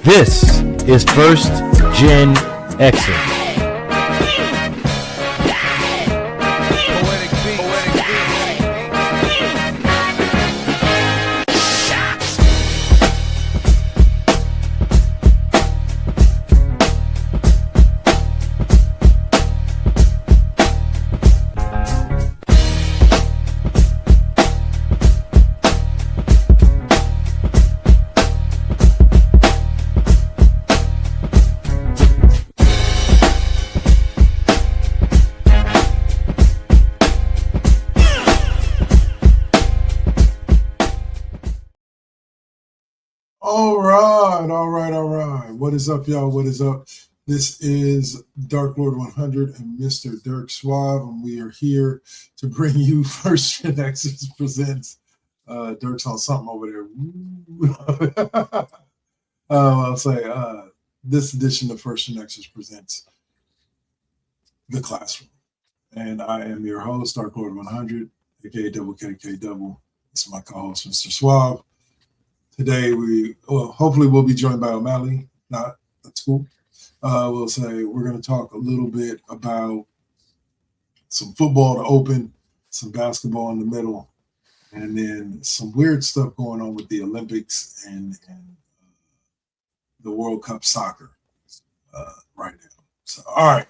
This is First Gen Xers. All right. What is up, y'all? What is up? This is Dark Lord 100 and Mr. Dirk Suave, and we are here to bring you First GenXers presents. Dirk's on something over there. I'll say this edition of First GenXers presents The Classroom. And I am your host, Dark Lord 100, aka Double KK Double. This is my co-host, Mr. Suave. Today, hopefully we'll be joined by O'Malley. Not, that's cool. We'll say we're going to talk a little bit about some football to open, some basketball in the middle, and then some weird stuff going on with the Olympics and the World Cup soccer right now. So, all right.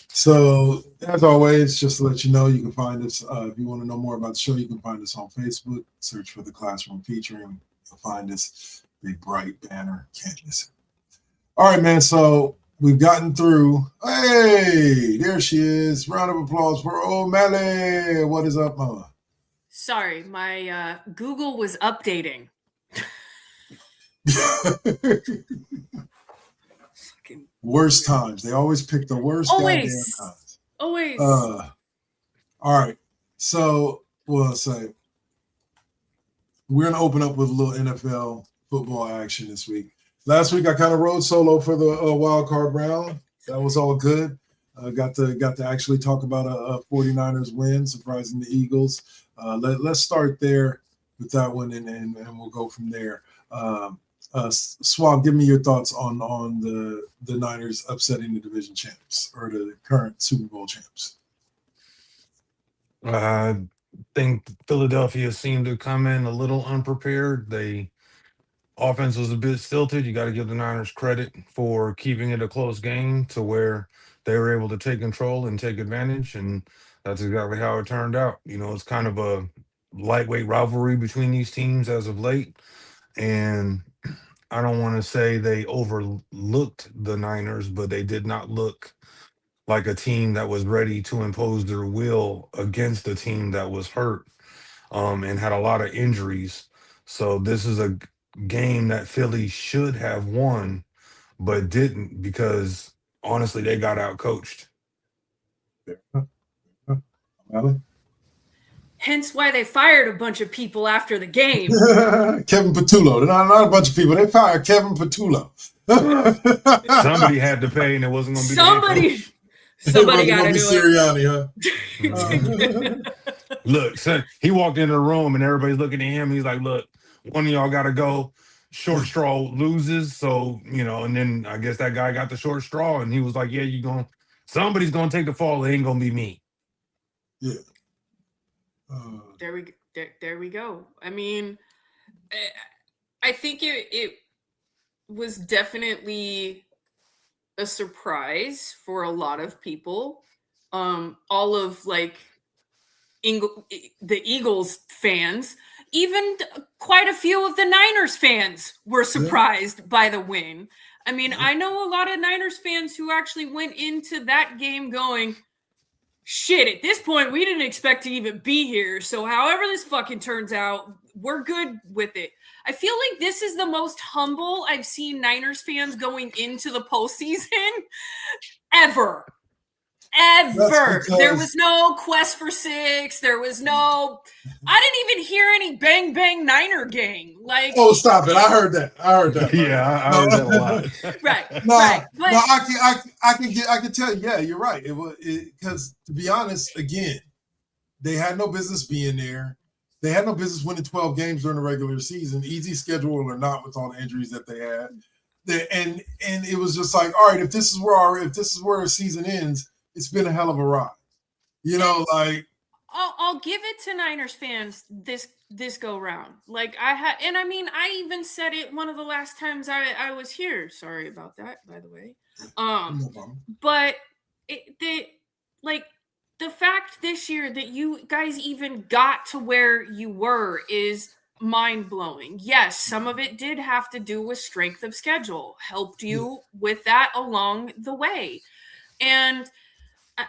So, as always, just to let you know, you can find us, if you want to know more about the show, you can find us on Facebook. Search for The Classroom Featuring. You'll find this big, bright banner. Can't miss it. All right, man. So we've gotten through. Hey, there she is. Round of applause for O'Malley. What is up, Mama? Sorry, my Google was updating. Worst times. They always pick the worst goddamn times. Always. All right. So we'll say we're going to open up with a little NFL football action this week. Last week, I kind of rode solo for the wild card round. That was all good. Got to actually talk about a 49ers win, surprising the Eagles. Let's start there with that one, and we'll go from there. Swab, give me your thoughts on the Niners upsetting the division champs or the current Super Bowl champs. I think Philadelphia seemed to come in a little unprepared. Offense was a bit stilted. You got to give the Niners credit for keeping it a close game to where they were able to take control and take advantage, and that's exactly how it turned out. You know, it's kind of a lightweight rivalry between these teams as of late, and I don't want to say they overlooked the Niners, but they did not look like a team that was ready to impose their will against a team that was hurt and had a lot of injuries. So this is a game that Philly should have won, but didn't because, honestly, they got out-coached. Hence why they fired a bunch of people after the game. Kevin Patullo. Not a bunch of people. They fired Kevin Patullo. Somebody had to pay, and it wasn't going to be Somebody got to do Sirianni, it. Huh? Look, son, he walked into the room, and everybody's looking at him. He's like, look, one of y'all got to go. Short straw loses. So, you know, and then I guess that guy got the short straw, and he was like, yeah, somebody's going to take the fall. It ain't going to be me. Yeah. There we go. I mean, I think it was definitely a surprise for a lot of people. All of the Eagles fans, even quite a few of the Niners fans were surprised by the win. I mean, I know a lot of Niners fans who actually went into that game going, shit, at this point, we didn't expect to even be here. So however this fucking turns out, we're good with it. I feel like this is the most humble I've seen Niners fans going into the postseason ever. There was no quest for six. There was no. I didn't even hear any bang bang Niner gang. Like, oh, stop it! I heard that. Yeah, I heard that a lot. Right. No, right. But, no, I can tell you. Yeah, you're right. It was because to be honest, again, they had no business being there. They had no business winning 12 games during the regular season, easy schedule or not, with all the injuries that they had. and it was just like, all right, if this is where our season ends, it's been a hell of a ride. Like I'll give it to Niners fans this go round. Like I even said it one of the last times I was here. Sorry about that, by the way. no problem. But the fact this year that you guys even got to where you were is mind-blowing. Yes, some of it did have to do with strength of schedule, helped you with that along the way. And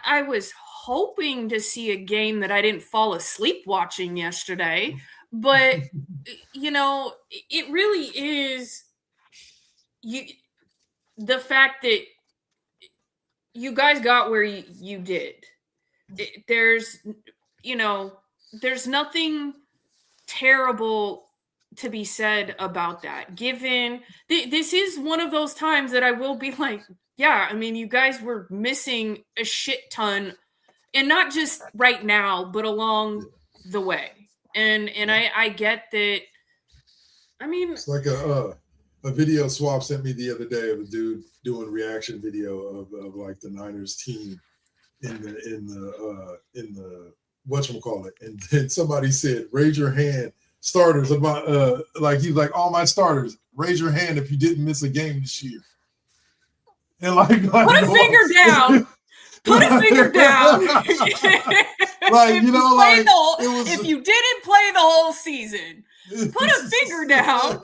I was hoping to see a game that I didn't fall asleep watching yesterday, but it really is the fact that you guys got where you did. There's nothing terrible to be said about that. Given this is one of those times that I will be like, yeah, I mean, you guys were missing a shit ton, and not just right now, but along the way. And I get that. I mean, it's like a video Swab sent me the other day of a dude doing reaction video of like the Niners team in the whatchamacallit. And then somebody said, raise your hand, starters about he's like, all my starters, raise your hand if you didn't miss a game this year. And like put a finger down. Put a finger down. If you didn't play the whole season, put a finger down.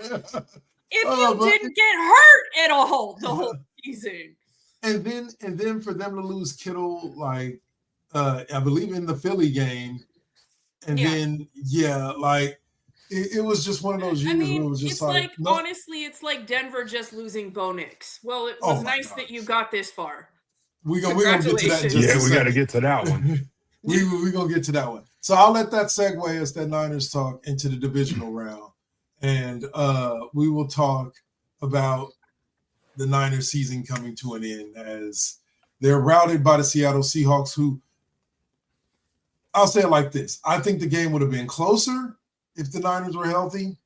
If you didn't get hurt at all the whole season. And then for them to lose Kittle, like I believe in the Philly game, and then it was just one of those years where it was just honestly, it's like Denver just losing Bo Nix. Well, it was nice that you got this far. We're gonna get to that in just a second. We got to get to that one. We're gonna get to that one. So I'll let that segue us, that Niners talk, into the divisional round, and we will talk about the Niners season coming to an end as they're routed by the Seattle Seahawks, who, I'll say it like this. I think the game would have been closer if the Niners were healthy,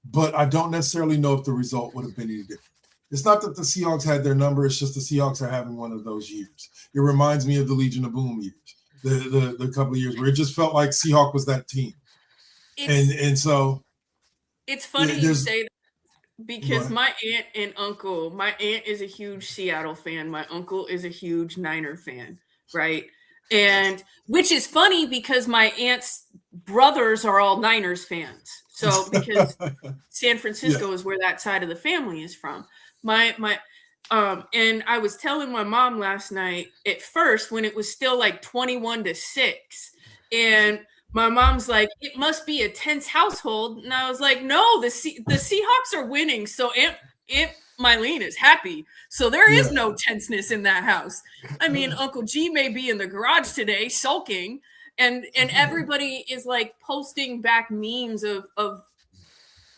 but I don't necessarily know if the result would have been any different. It's not that the Seahawks had their number. It's just the Seahawks are having one of those years. It reminds me of the Legion of Boom years, the couple of years where it just felt like Seahawk was that team. And so it's funny you say that. Because my aunt and uncle, my aunt is a huge Seattle fan. My uncle is a huge Niner fan, right? And which is funny because my aunt's brothers are all Niners fans. So because San Francisco is where that side of the family is from. And I was telling my mom last night at first when it was still like 21-6, and my mom's like, it must be a tense household. And I was like, no, the Seahawks are winning. So Aunt Mylene is happy. So there is no tenseness in that house. I mean, Uncle G may be in the garage today sulking, and everybody is like posting back memes of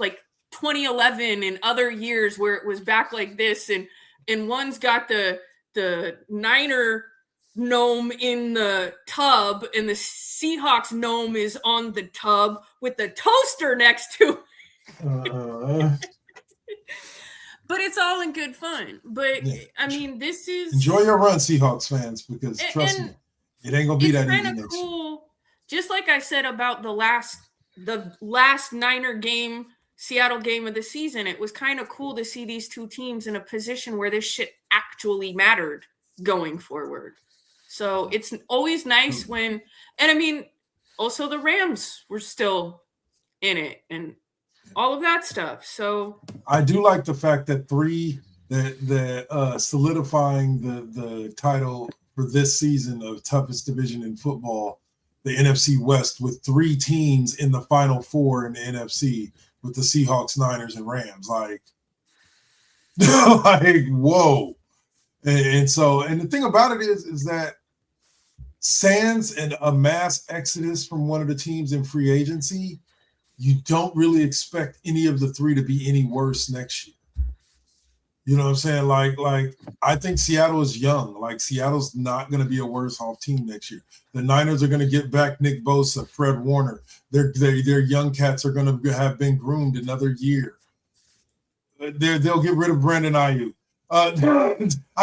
like 2011 and other years where it was back like this. And one's got the Niner gnome in the tub, and the Seahawks gnome is on the tub with the toaster next to it. But it's all in good fun. But I mean, this is enjoy your run, Seahawks fans, because trust me, it ain't gonna be that easy next year. Just like I said about the last Niner game, Seattle game of the season, it was kind of cool to see these two teams in a position where this shit actually mattered going forward. So it's always nice when, and I mean, also the Rams were still in it and all of that stuff. So I do like the fact that solidifying the title for this season of toughest division in football, the NFC West, with 3 teams in the Final Four in the NFC, with the Seahawks, Niners, and Rams. Like whoa. And the thing about it is that sans and a mass exodus from one of the teams in free agency, you don't really expect any of the 3 to be any worse next year. You know what I'm saying? Like I think Seattle is young. Like Seattle's not going to be a worse off team next year. The Niners are going to get back Nick Bosa, Fred Warner. Their young cats are going to have been groomed another year. They'll get rid of Brandon Ayuk. I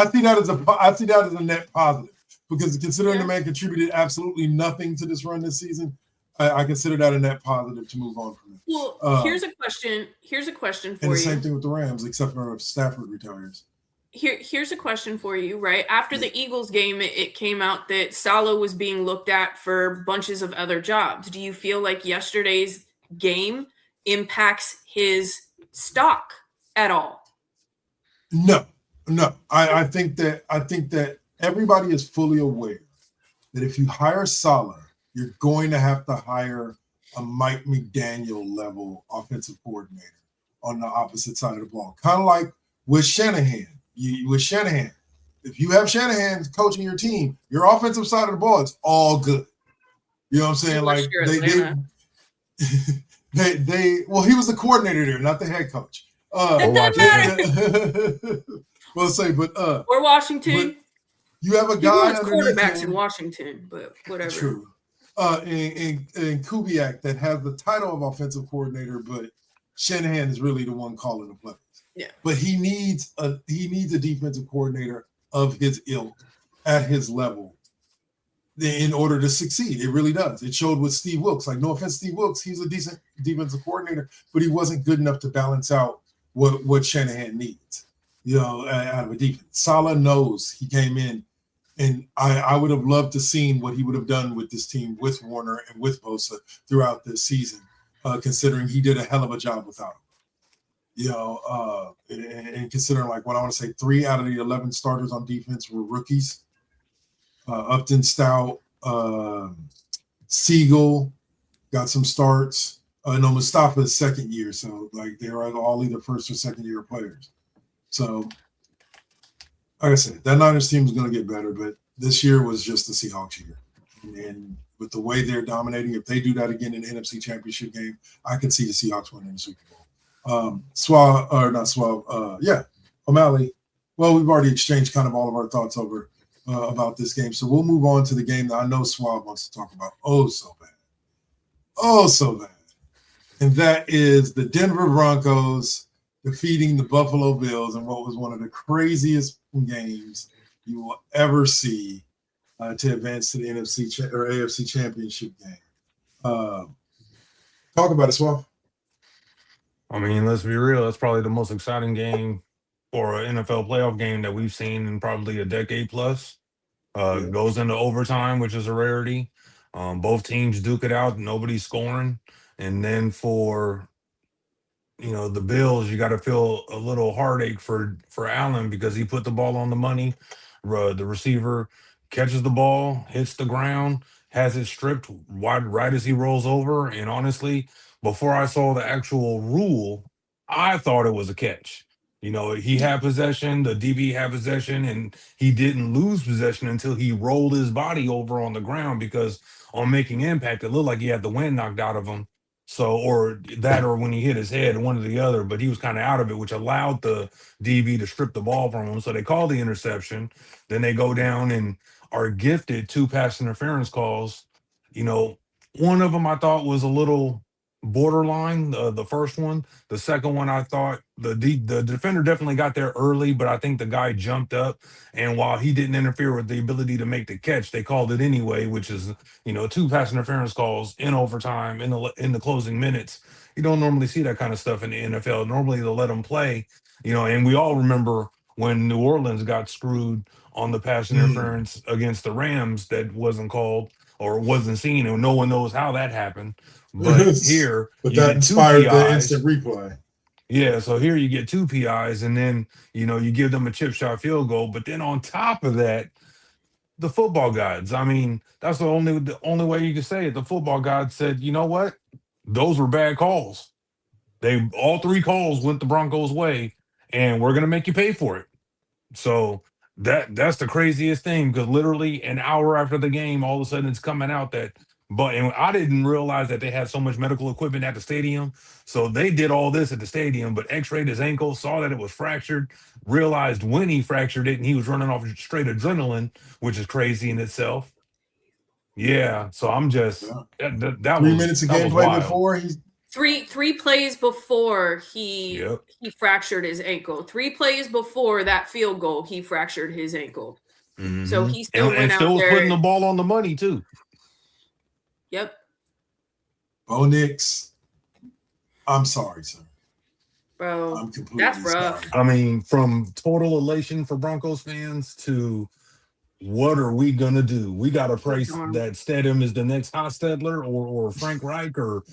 see that as a net positive because considering the man contributed absolutely nothing to this run this season, I consider that a net positive to move on from it. Well, here's a question. Here's a question for you. And the same thing with the Rams, except for if Stafford retires. Here's a question for you, right? After the Eagles game, it came out that Saleh was being looked at for bunches of other jobs. Do you feel like yesterday's game impacts his stock at all? No. I think that everybody is fully aware that if you hire Saleh, you're going to have to hire a Mike McDaniel level offensive coordinator on the opposite side of the ball. Kind of like with Shanahan. If you have Shanahan coaching your team, your offensive side of the ball is all good. You know what I'm saying? Like well, he was the coordinator there, not the head coach. That doesn't matter. We'll say, but or Washington. But you have a guy quarterbacks in Washington, but whatever. True. In Kubiak that has the title of offensive coordinator, but Shanahan is really the one calling the plays. Yeah. But he needs a defensive coordinator of his ilk at his level in order to succeed. It really does. It showed with Steve Wilks. Like, no offense, Steve Wilks, he's a decent defensive coordinator, but he wasn't good enough to balance out what Shanahan needs, out of a defense. Saleh knows he came in, and I would have loved to seen what he would have done with this team with Warner and with Bosa throughout this season, considering he did a hell of a job without him. And considering, like, what I want to say, 3 out of the 11 starters on defense were rookies. Upton, Stout, Siegel got some starts. Mustafa's second year, so like they're all either first or second year players. So, like I said, that Niners team is going to get better, but this year was just the Seahawks year. And with the way they're dominating, if they do that again in the NFC Championship game, I can see the Seahawks winning the Super Bowl. O'Malley. Well, we've already exchanged kind of all of our thoughts over about this game, so we'll move on to the game that I know Swab wants to talk about. Oh, so bad. And that is the Denver Broncos defeating the Buffalo Bills in what was one of the craziest games you will ever see to advance to the NFC or AFC Championship game. Talk about it, Swab. I mean, let's be real. That's probably the most exciting game or an NFL playoff game that we've seen in probably a decade plus. Goes into overtime, which is a rarity. Both teams duke it out. Nobody's scoring. And then for, the Bills, you got to feel a little heartache for Allen because he put the ball on the money. The receiver catches the ball, hits the ground, has it stripped right as he rolls over. And honestly, before I saw the actual rule, I thought it was a catch. He had possession, the DB had possession, and he didn't lose possession until he rolled his body over on the ground because on making impact, it looked like he had the wind knocked out of him. So, or when he hit his head, one or the other, but he was kind of out of it, which allowed the DB to strip the ball from him. So they call the interception. Then they go down and are gifted 2 pass interference calls. One of them I thought was a little borderline, the first one. The second one, I thought the defender definitely got there early, but I think the guy jumped up, and while he didn't interfere with the ability to make the catch, they called it anyway, which is 2 pass interference calls in overtime in the closing minutes. You don't normally see that kind of stuff in the NFL. Normally they'll let them play, and we all remember when New Orleans got screwed on the pass interference against the Rams that wasn't called or wasn't seen, and no one knows how that happened. But here, but that inspired the instant replay. Yeah, so here you get 2 PIs, and then you give them a chip shot field goal. But then on top of that, the football gods. I mean, that's the only way you can say it. The football gods said, you know what? Those were bad calls. All 3 calls went the Broncos' way, and we're gonna make you pay for it. So that's the craziest thing, because literally an hour after the game, all of a sudden it's coming out and I didn't realize that they had so much medical equipment at the stadium. So they did all this at the stadium, but x-rayed his ankle, saw that it was fractured, realized when he fractured it, and he was running off straight adrenaline, which is crazy in itself. Yeah, so I'm just that 3 minutes of gameplay before he Three plays before he fractured his ankle. 3 plays before that field goal, he fractured his ankle. So he still went and out still was there. putting the ball on the money too. Yep. Bo Nix, I'm sorry, sir. Bro, I'm completely that's rough. sorry. I mean, from total elation for Broncos fans to what are we gonna do? We gotta pray that Stedham is the next Hostetler or Frank Reich or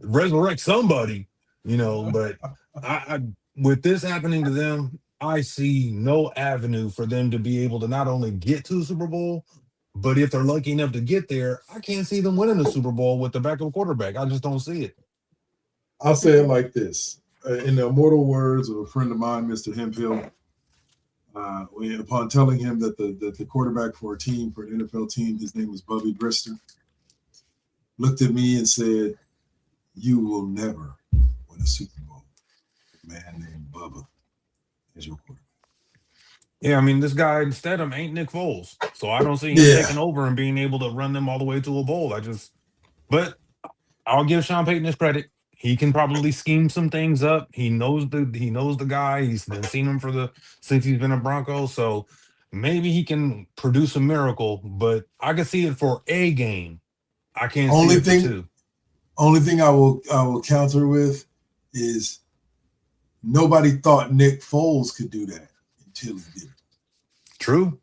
resurrect somebody, But I with this happening to them, I see no avenue for them to be able to not only get to the Super Bowl, but if they're lucky enough to get there, I can't see them winning the Super Bowl with the backup quarterback. I just don't see it. I'll say it like this. In the immortal words of a friend of mine, Mr. Hemphill, upon telling him that the quarterback for an NFL team, his name was Bubby Brister, looked at me and said, "You will never win a Super Bowl. A man named Bubba is your quarterback." Yeah, I mean, this guy Stedham ain't Nick Foles, so I don't see him taking over and being able to run them all the way to a bowl. But I'll give Sean Payton his credit. He can probably scheme some things up. He knows the guy. He's been seen him since he's been a Bronco. So maybe he can produce a miracle. But I can see it for a game. I can't see it for two. Only thing I will counter with is nobody thought Nick Foles could do that until he did. True.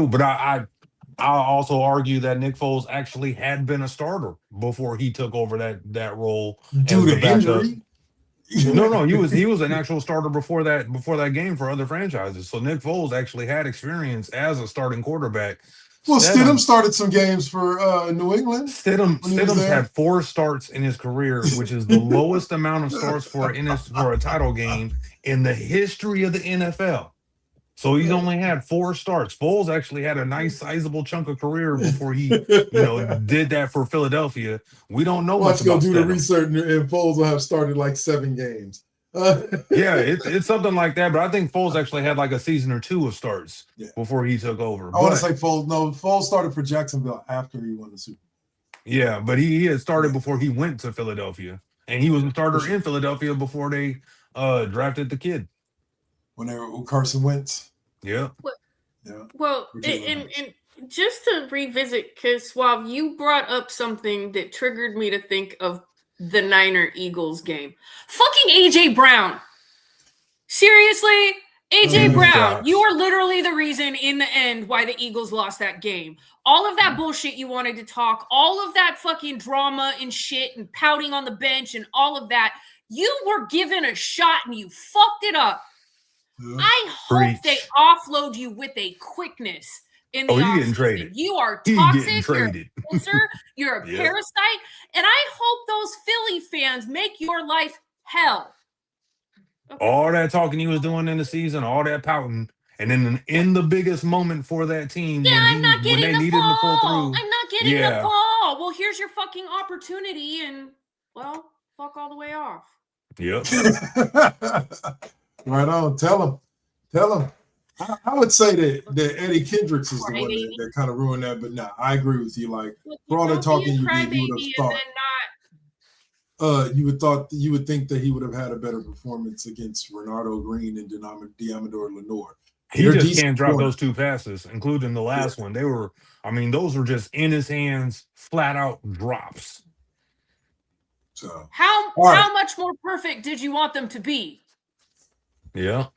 But I'll also argue that Nick Foles actually had been a starter before he took over that role due to injury. No, he was an actual starter before that game for other franchises. So Nick Foles actually had experience as a starting quarterback. Well, Stidham started some games for New England. Stidham's had 4 starts in his career, which is the lowest amount of starts for a title game in the history of the NFL. So he's only had 4 starts. Foles actually had a nice sizable chunk of career before he, did that for Philadelphia. We don't know much about Let's go do Stedham. the research, and Foles will have started like 7 games. Yeah, it's something like that. But I think Foles actually had like a season or 2 of starts before he took over. I want to say Foles. No, Foles started for Jacksonville after he won the Super Bowl. Yeah, but he had started before he went to Philadelphia, and he was a starter in Philadelphia before they drafted the kid. When Carson Wentz. Yeah. Well, and just to revisit, because Suave, you brought up something that triggered me to think of the Niner-Eagles game. Fucking A.J. Brown. Seriously? A.J. Brown, you are literally the reason in the end why the Eagles lost that game. All of that bullshit you wanted to talk, all of that fucking drama and shit and pouting on the bench and all of that, you were given a shot and you fucked it up. I hope they offload you with a quickness in the offseason. You are toxic. You're a cancer. You're a parasite. And I hope those Philly fans make your life hell. Okay. All that talking he was doing in the season, all that pouting, and then in the biggest moment for that team, when they needed him to pull through. I'm not getting the ball. Well, here's your fucking opportunity, and fuck all the way off. Yep. Right on. Tell him. I would say that Eddie Kendricks is the one that kind of ruined that, but I agree with you. Like, for all the talking you did, you would have thought. You would think that he would have had a better performance against Renardo Green and Diamador Lenore. He just can't drop those 2 passes, including the last one. Those were just in his hands, flat out drops. So how much more perfect did you want them to be? Yeah.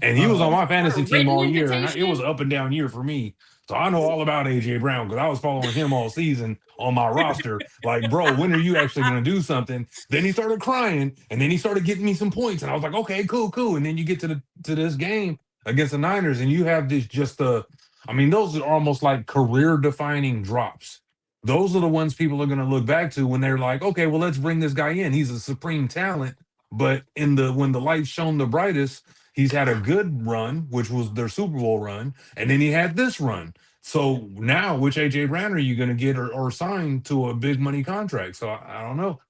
And he was on my fantasy team all year, and it was up and down year for me. So I know all about A.J. Brown because I was following him all season on my roster. Like, bro, when are you actually going to do something? Then he started crying, and then he started getting me some points, and I was like, okay, cool. And then you get to this game against the Niners, and you have those are almost like career-defining drops. Those are the ones people are going to look back to when they're like, okay, well, let's bring this guy in. He's a supreme talent, but when the light shone the brightest, he's had a good run, which was their Super Bowl run, and then he had this run. So now, which A.J. Brown are you going to get or sign to a big money contract? So I don't know.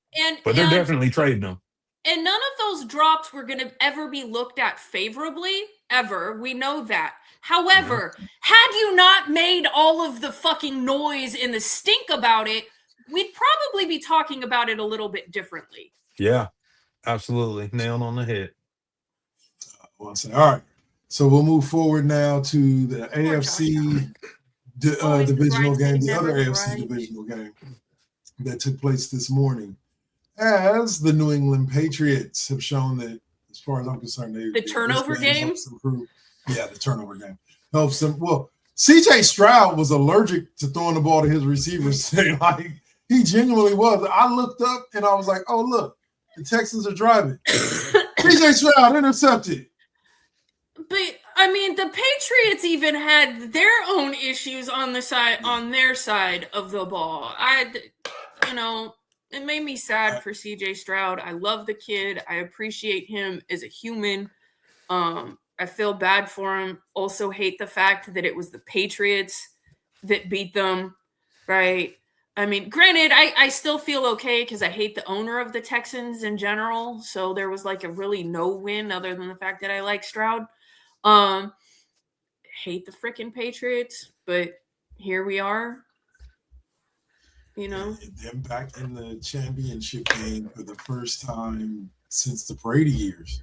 But they're definitely trading him. And none of those drops were going to ever be looked at favorably, ever. We know that. However, had you not made all of the fucking noise and the stink about it, we'd probably be talking about it a little bit differently. Yeah, absolutely. Nailed on the head. All right. So we'll move forward now to the AFC divisional game, the other AFC divisional game that took place this morning, as the New England Patriots have shown that, as far as I'm concerned, the turnover game. Yeah, the turnover game helps them. Well, CJ Stroud was allergic to throwing the ball to his receivers. Like, he genuinely was. I looked up and I was like, oh, look, the Texans are driving. CJ Stroud intercepted. But I mean, the Patriots even had their own issues on their side of the ball. It made me sad for CJ Stroud. I love the kid. I appreciate him as a human. I feel bad for him. Also hate the fact that it was the Patriots that beat them, right? I mean, granted, I still feel okay because I hate the owner of the Texans in general. So there was like a really no win other than the fact that I like Stroud. Hate the freaking Patriots, but here we are. Them back in the championship game for the first time since the Brady years.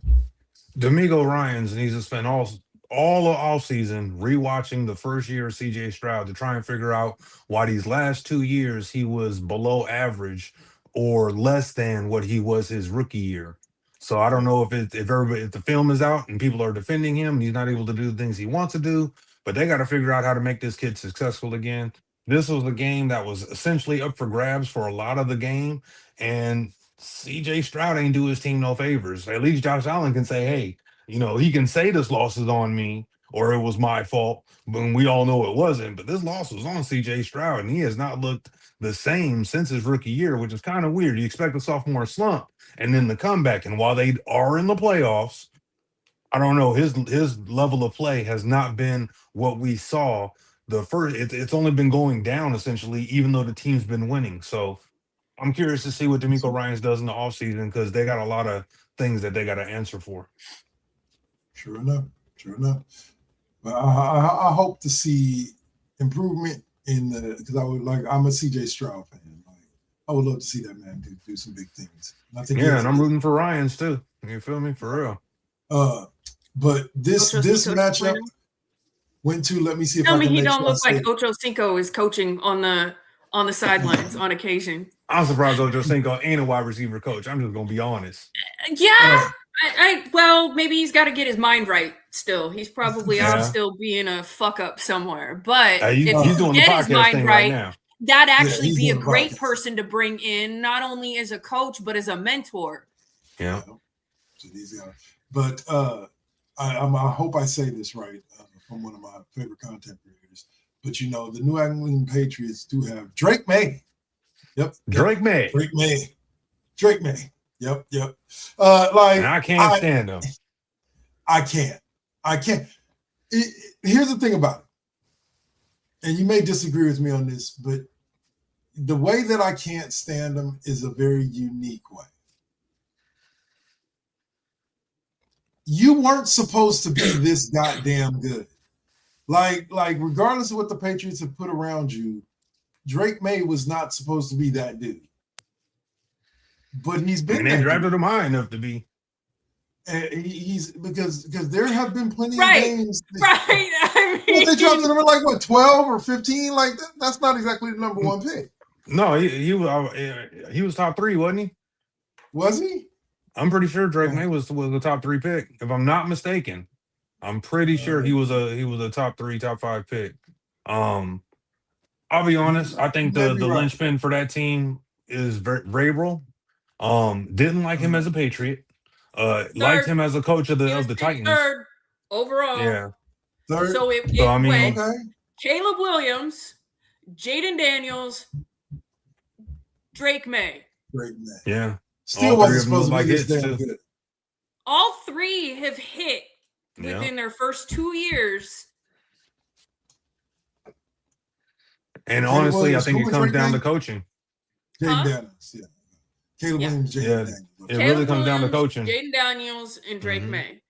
D'Amico Ryans needs to spend all of offseason rewatching the first year of CJ Stroud to try and figure out why these last 2 years he was below average or less than what he was his rookie year. So I don't know if the film is out and people are defending him and he's not able to do the things he wants to do, but they got to figure out how to make this kid successful again. This was a game that was essentially up for grabs for a lot of the game, and CJ Stroud ain't do his team no favors. At least Josh Allen can say, hey, he can say this loss is on me or it was my fault, but we all know it wasn't. But this loss was on CJ Stroud, and he has not looked the same since his rookie year, which is kind of weird. You expect a sophomore slump and then the comeback. And while they are in the playoffs, I don't know, his level of play has not been what we saw the first. It's only been going down essentially, even though the team's been winning. So I'm curious to see what D'Amico Ryans does in the offseason because they got a lot of things that they got to answer for. Sure enough. But I hope to see improvement because I'm a CJ Stroud fan. I would love to see that man do some big things. And I'm rooting for Ryans too. You feel me? For real. But this matchup went to, let me see if Tell I me can he make don't sure look like Ocho Cinco is coaching on the sidelines on occasion. I'm surprised Ocho Cinco ain't a wide receiver coach. I'm just gonna be honest. Yeah. Well, maybe he's got to get his mind right still. He's probably out still being a fuck up somewhere. But if he's doing he the get his podcast mind thing right now. That'd actually be a great person to bring in, not only as a coach, but as a mentor. Yeah. But I hope I say this right from one of my favorite content creators. But the New England Patriots do have Drake May. Yep. Drake May. Yep. And I can't stand him. I can't. Here's the thing about it. And you may disagree with me on this, but the way that I can't stand him is a very unique way. You weren't supposed to be this goddamn good. Like regardless of what the Patriots have put around you, Drake May was not supposed to be that dude. But he's been. They drafted him high enough to be. He's because there have been plenty of games. Right. They drafted him at 12 or 15. Like that's not exactly the number one pick. No, he was top 3, wasn't he? Was he? I'm pretty sure Drake May was the top 3 pick, if I'm not mistaken. I'm pretty sure he was a top 3, top 5 pick. I'll be honest. I think the linchpin for that team is Vrabel. Didn't like him as a Patriot. Liked him as a coach of the Titans. Third overall. Yeah. Third. So it went Caleb Williams, Jaden Daniels, Drake May. Yeah. Still wasn't supposed to be this damn good. All 3 have hit within their first 2 years. And honestly, I think it comes down to coaching. Jaden Daniels, Caleb Williams, Jaden Daniels. It really comes down to coaching. Jaden Daniels and Drake May.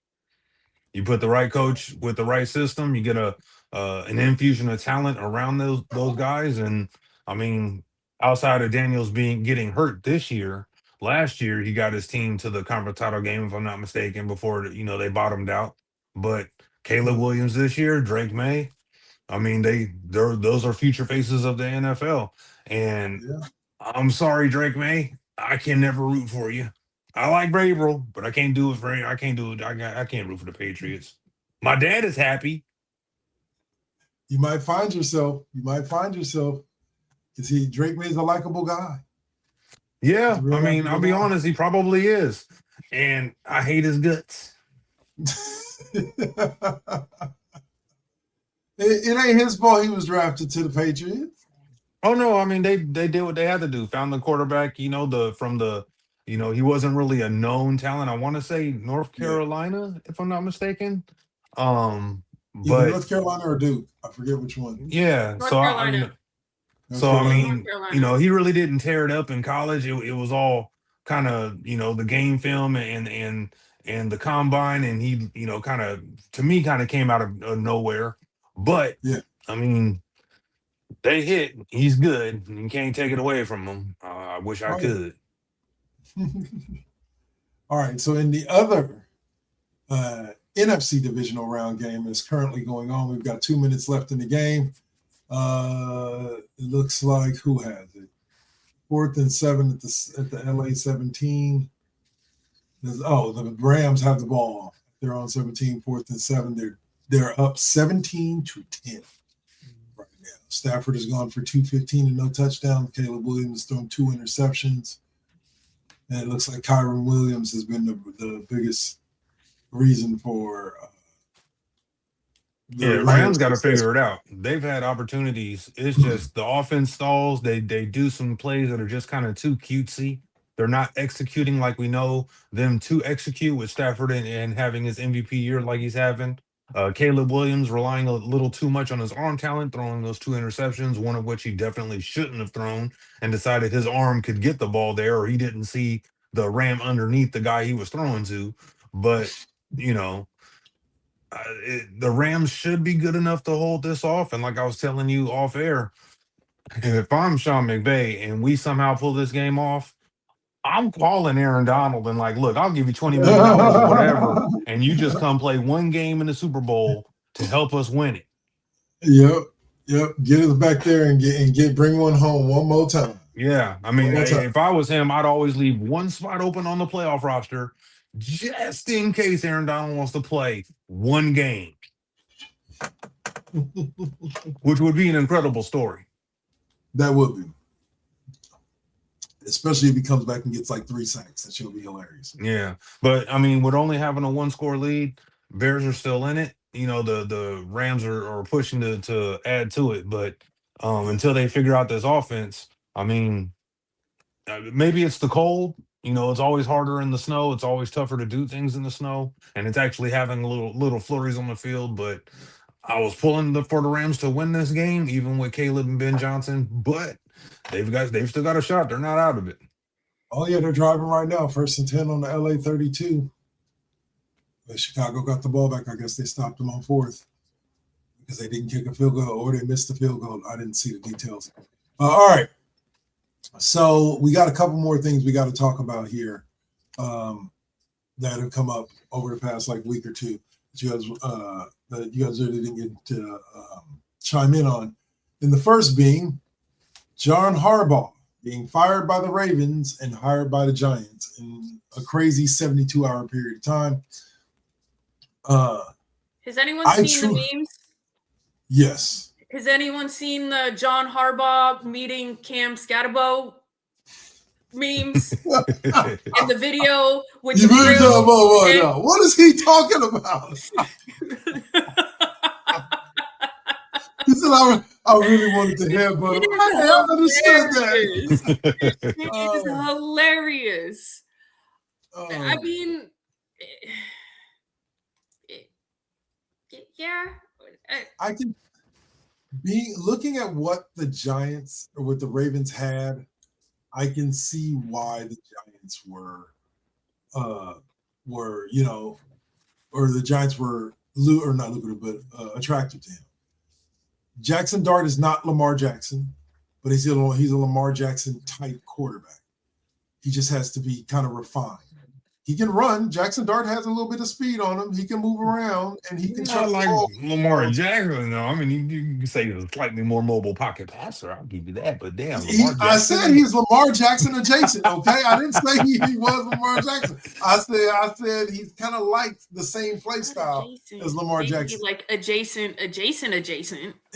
You put the right coach with the right system, you get an infusion of talent around those guys, and I mean, outside of Daniels getting hurt this year. Last year, he got his team to the conference title game, if I'm not mistaken, before they bottomed out. But Caleb Uh, Williams this year, Drake May. I mean, those are future faces of the NFL. And yeah. I'm sorry, Drake May, I can never root for you. I like Vrabel, but I can't do it for I can't do it. I can't root for the Patriots. My dad is happy. You might find yourself. Because Drake May's a likable guy. He's a Yeah, I real mean, I'll likable be guy. honest, he probably is. And I hate his guts. It ain't his fault he was drafted to the Patriots. Oh no, I mean they did what they had to do. Found the quarterback, he wasn't really a known talent. I want to say North Yeah. Carolina, if I'm not mistaken. Um, Either but North Carolina or Duke. I forget which one. yeah, North Carolina. North so I Carolina. mean, North Carolina. he really didn't tear it up in college. It was all kind of, the game film and the combine, and he, kind of, to me, kind of came out of nowhere. But Yeah. I mean, they hit. He's good. And you can't take it away from him. I wish I Right. could. All right. So in the other NFC Divisional Round game is currently going on. We've got 2 minutes left in the game. It looks like who has it? 4th and 7 at the LA 17. The Rams have the ball. They're on 17, 4th and 7. They're up 17-10 right now. Stafford has gone for 215 and no touchdown. Caleb Williams thrown 2 interceptions. And it looks like Kyron Williams has been the biggest reason for The Rams got to figure it out. They've had opportunities. It's just the offense stalls. They do some plays that are just kind of too cutesy. They're not executing like we know them to execute with Stafford and having his MVP year like he's having. Caleb Williams relying a little too much on his arm talent, throwing those 2 interceptions, one of which he definitely shouldn't have thrown, and decided his arm could get the ball there, or he didn't see the ram underneath the guy he was throwing to. But, the Rams should be good enough to hold this off. And like I was telling you off air, if I'm Sean McVay and we somehow pull this game off, I'm calling Aaron Donald and like, look, I'll give you $20 million or whatever, and you just come play one game in the Super Bowl to help us win it. Yep. Get us back there and bring one home one more time. Yeah, I mean, if I was him, I'd always leave one spot open on the playoff roster just in case Aaron Donald wants to play one game, which would be an incredible story. That would be. Especially if he comes back and gets like 3 sacks. That should be hilarious. Yeah, but I mean, with only having a 1-score lead, Bears are still in it. The Rams are pushing to add to it, but until they figure out this offense, I mean, maybe it's the cold. It's always harder in the snow. It's always tougher to do things in the snow, and it's actually having little flurries on the field. But I was pulling for the Rams to win this game, even with Caleb and Ben Johnson. But they've still got a shot. They're not out of it. Oh yeah, they're driving right now. 1st and 10 on the LA 32. But Chicago got the ball back. I guess they stopped them on 4th because they didn't kick a field goal or they missed the field goal. I didn't see the details. All right. So we got a couple more things we got to talk about here that have come up over the past week or two that you guys really didn't get to chime in on. And the first being John Harbaugh being fired by the Ravens and hired by the Giants in a crazy 72-hour period of time. Has anyone seen the memes? Yes. Has anyone seen the John Harbaugh meeting Cam Scatterbo memes? And the video with what is he talking about? He said, I really wanted to headbutt him. I never understood that. It is hilarious. I mean, yeah. I can be looking at what the Giants or what the Ravens had. I can see why the Giants were or the Giants were not lucrative, but attractive to him. Jackson Dart is not Lamar Jackson. but he's a Lamar Jackson type quarterback. He just has to be kind of refined. He can run. Jackson Dart has a little bit of speed on him. He can move around, and he can chuck Not the like ball. Lamar Jackson, no. I mean, you can say he's a slightly more mobile pocket passer. I'll give you that. But damn, Lamar I Jackson. said he's Lamar Jackson adjacent. Okay, I didn't say he was Lamar Jackson. I said he's kind of like the same play style as Lamar Maybe Jackson. like adjacent.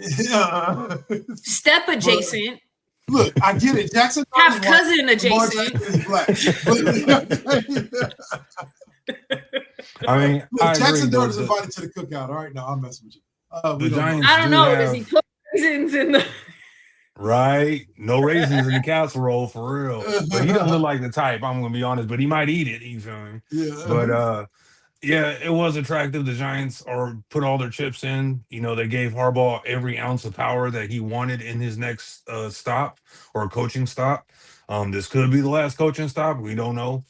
Yeah. Step adjacent. Look, I get it. Jackson Half cousin adjacent. is black. I mean, Look, I Jackson agree. Dart is invited to the cookout. All right, now I'm messing with you. The Giants. I don't know. Does he put raisins in the? Right, no raisins in the casserole for real. But he doesn't look like the type. I'm gonna be honest, but he might eat it. You feel me? Yeah. But yeah, it was attractive. The Giants put all their chips in. You know, they gave Harbaugh every ounce of power that he wanted in his next stop or coaching stop. This could be the last coaching stop. We don't know.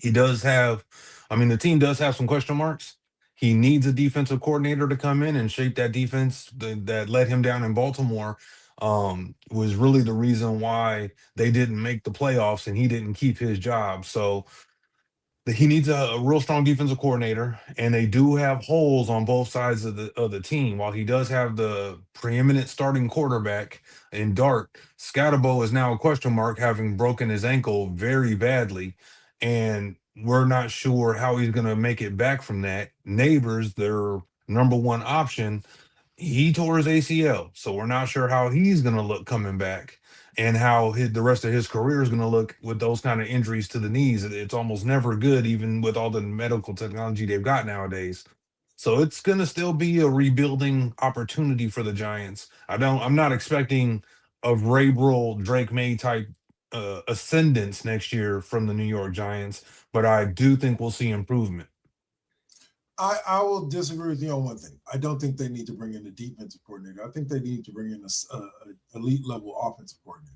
He does have, I mean, the team does have some question marks. He needs a defensive coordinator to come in and shape that defense that let him down in Baltimore. Was really the reason why they didn't make the playoffs and he didn't keep his job. So he needs a real strong defensive coordinator, and they do have holes on both sides of the team. While he does have the preeminent starting quarterback in Dart, Scatterbo is now a question mark, having broken his ankle very badly, and we're not sure how he's going to make it back from that. Neighbors, their number one option, he tore his ACL, so we're not sure how he's going to look coming back and how the rest of his career is going to look with those kind of injuries to the knees. It's almost never good, even with all the medical technology they've got nowadays. So it's going to still be a rebuilding opportunity for the Giants. I'm not expecting a Vrabel, Drake May type ascendance next year from the New York Giants, but I do think we'll see improvement. I will disagree with you on one thing. I don't think they need to bring in a defensive coordinator. I think they need to bring in a elite level offensive coordinator.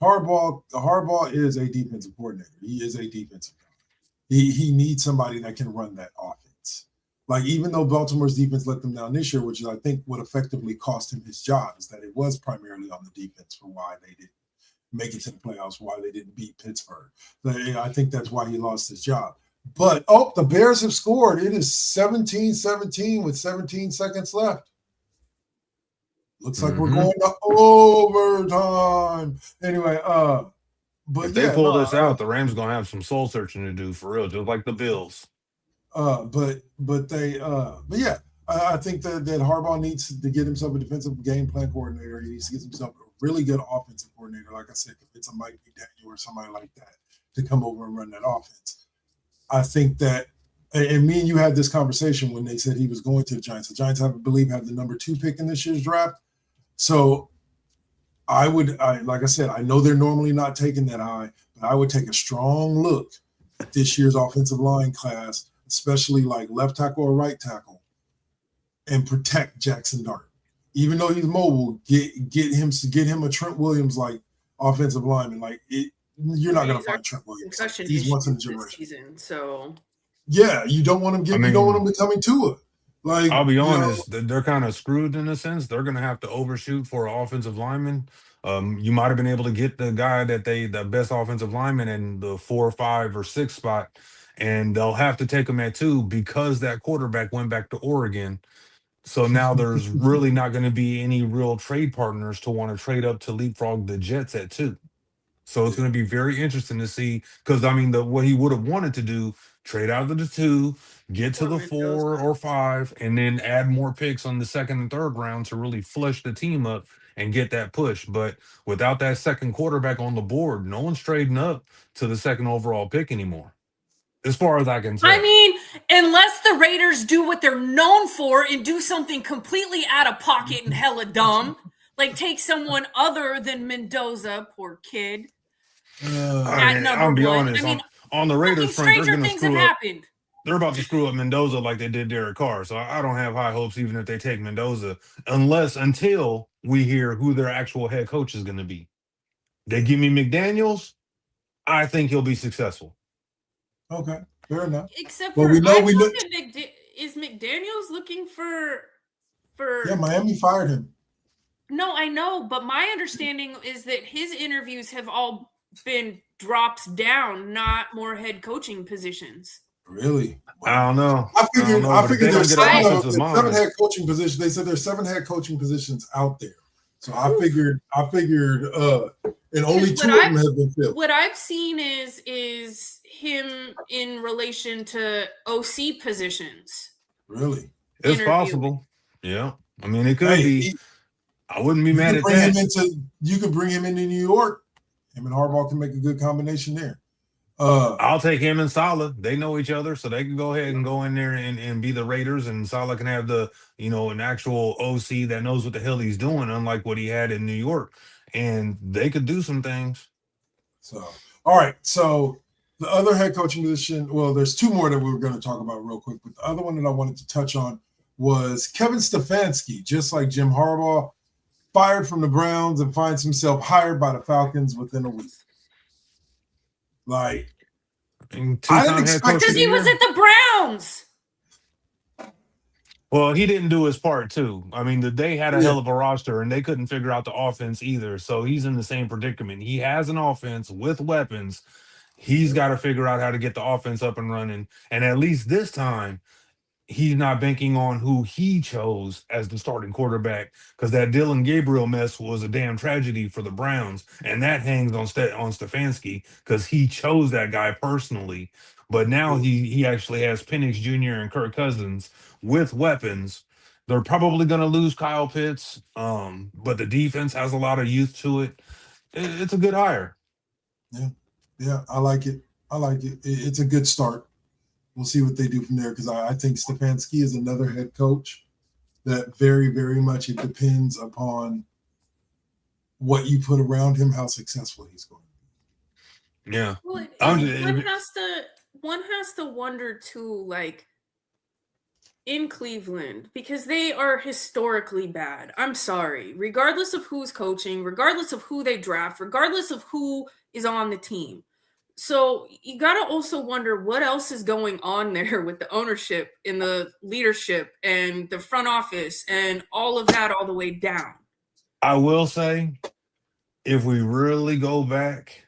Harbaugh is a defensive coordinator. He is a defensive guy. He needs somebody that can run that offense. Like, even though Baltimore's defense let them down this year, which I think would effectively cost him his job, is that it was primarily on the defense for why they didn't make it to the playoffs, why they didn't beat Pittsburgh. I think that's why he lost his job. But, the Bears have scored. It is 17-17 with 17 seconds left. Looks like we're going to overtime. Anyway, but if they pull this out, the Rams going to have some soul searching to do for real, just like the Bills. I think that Harbaugh needs to get himself a defensive game plan coordinator. He needs to get himself a really good offensive coordinator. Like I said, if it's a Mike McDaniel or somebody like that to come over and run that offense. I think that, and me and you had this conversation when they said he was going to the Giants. The Giants, I believe, have the number 2 pick in this year's draft. So like I said, I know they're normally not taking that high, but I would take a strong look at this year's offensive line class, especially like left tackle or right tackle, and protect Jackson Dart. Even though he's mobile, get him a Trent Williams like offensive lineman. Like it. You're not going to find Trent Williams. He's once in a generation. Season, so yeah, you don't want him you don't want him becoming Tua. Like, I'll be honest, they're kind of screwed in a sense. They're going to have to overshoot for an offensive lineman. You might have been able to get the guy the best offensive lineman in the 4, 5, or 6 spot, and they'll have to take him at 2 because that quarterback went back to Oregon. So now there's really not going to be any real trade partners to want to trade up to leapfrog the Jets at 2. So it's going to be very interesting to see, because I mean, what he would have wanted to do, trade out of the 2, get to the 4 or 5, and then add more picks on the 2nd and 3rd round to really flush the team up and get that push. But without that second quarterback on the board, no one's trading up to the 2nd overall pick anymore, as far as I can tell. I mean, unless the Raiders do what they're known for and do something completely out of pocket and hella dumb, like take someone other than Mendoza, poor kid. I'll be honest. On the Raiders front, they're going to screw up. Happened. They're about to screw up Mendoza like they did Derek Carr. So I don't have high hopes, even if they take Mendoza, until we hear who their actual head coach is going to be. They give me McDaniels, I think he'll be successful. Okay, fair enough. Except for is McDaniels looking for? Yeah, Miami fired him. No, I know, but my understanding is that his interviews have all been drops down, not more head coaching positions. Really? I don't know. I figured But if they don't there's get an seven, offensive seven mind, head coaching positions. They said there's 7 head coaching positions out there. So I figured and only 2 of them have been filled. What I've seen is him in relation to OC positions. Really? it's Interviewing. possible. Yeah. I mean, it could be. I wouldn't be mad at bring that. him you could bring him into New York. Him and Harbaugh can make a good combination there. I'll take him and Saleh. They know each other, so they can go ahead and go in there and be the Raiders, and Saleh can have an actual OC that knows what the hell he's doing, unlike what he had in New York. And they could do some things. So, all right. So the other head coaching position, well, there's 2 more that we were going to talk about real quick, but the other one that I wanted to touch on was Kevin Stefanski, just like Jim Harbaugh, fired from the Browns and finds himself hired by the Falcons within a week. Like, I didn't expect because he was at the Browns. Well, he didn't do his part too. I mean, they had a hell of a roster and they couldn't figure out the offense either. So he's in the same predicament. He has an offense with weapons. He's got to figure out how to get the offense up and running. And at least this time, he's not banking on who he chose as the starting quarterback, because that Dylan Gabriel mess was a damn tragedy for the Browns, and that hangs on Stefanski because he chose that guy personally. But now he actually has Penix Jr. and Kirk Cousins with weapons. They're probably going to lose Kyle Pitts, but the defense has a lot of youth to it. It's a good hire. Yeah, I like it. It's a good start. We'll see what they do from there, because I think Stefanski is another head coach that very, very much it depends upon what you put around him, how successful he's going to be. Yeah. Well, one has to wonder too, like in Cleveland, because they are historically bad. I'm sorry. Regardless of who's coaching, regardless of who they draft, regardless of who is on the team. So you got to also wonder what else is going on there with the ownership and the leadership and the front office and all of that all the way down. I will say, if we really go back,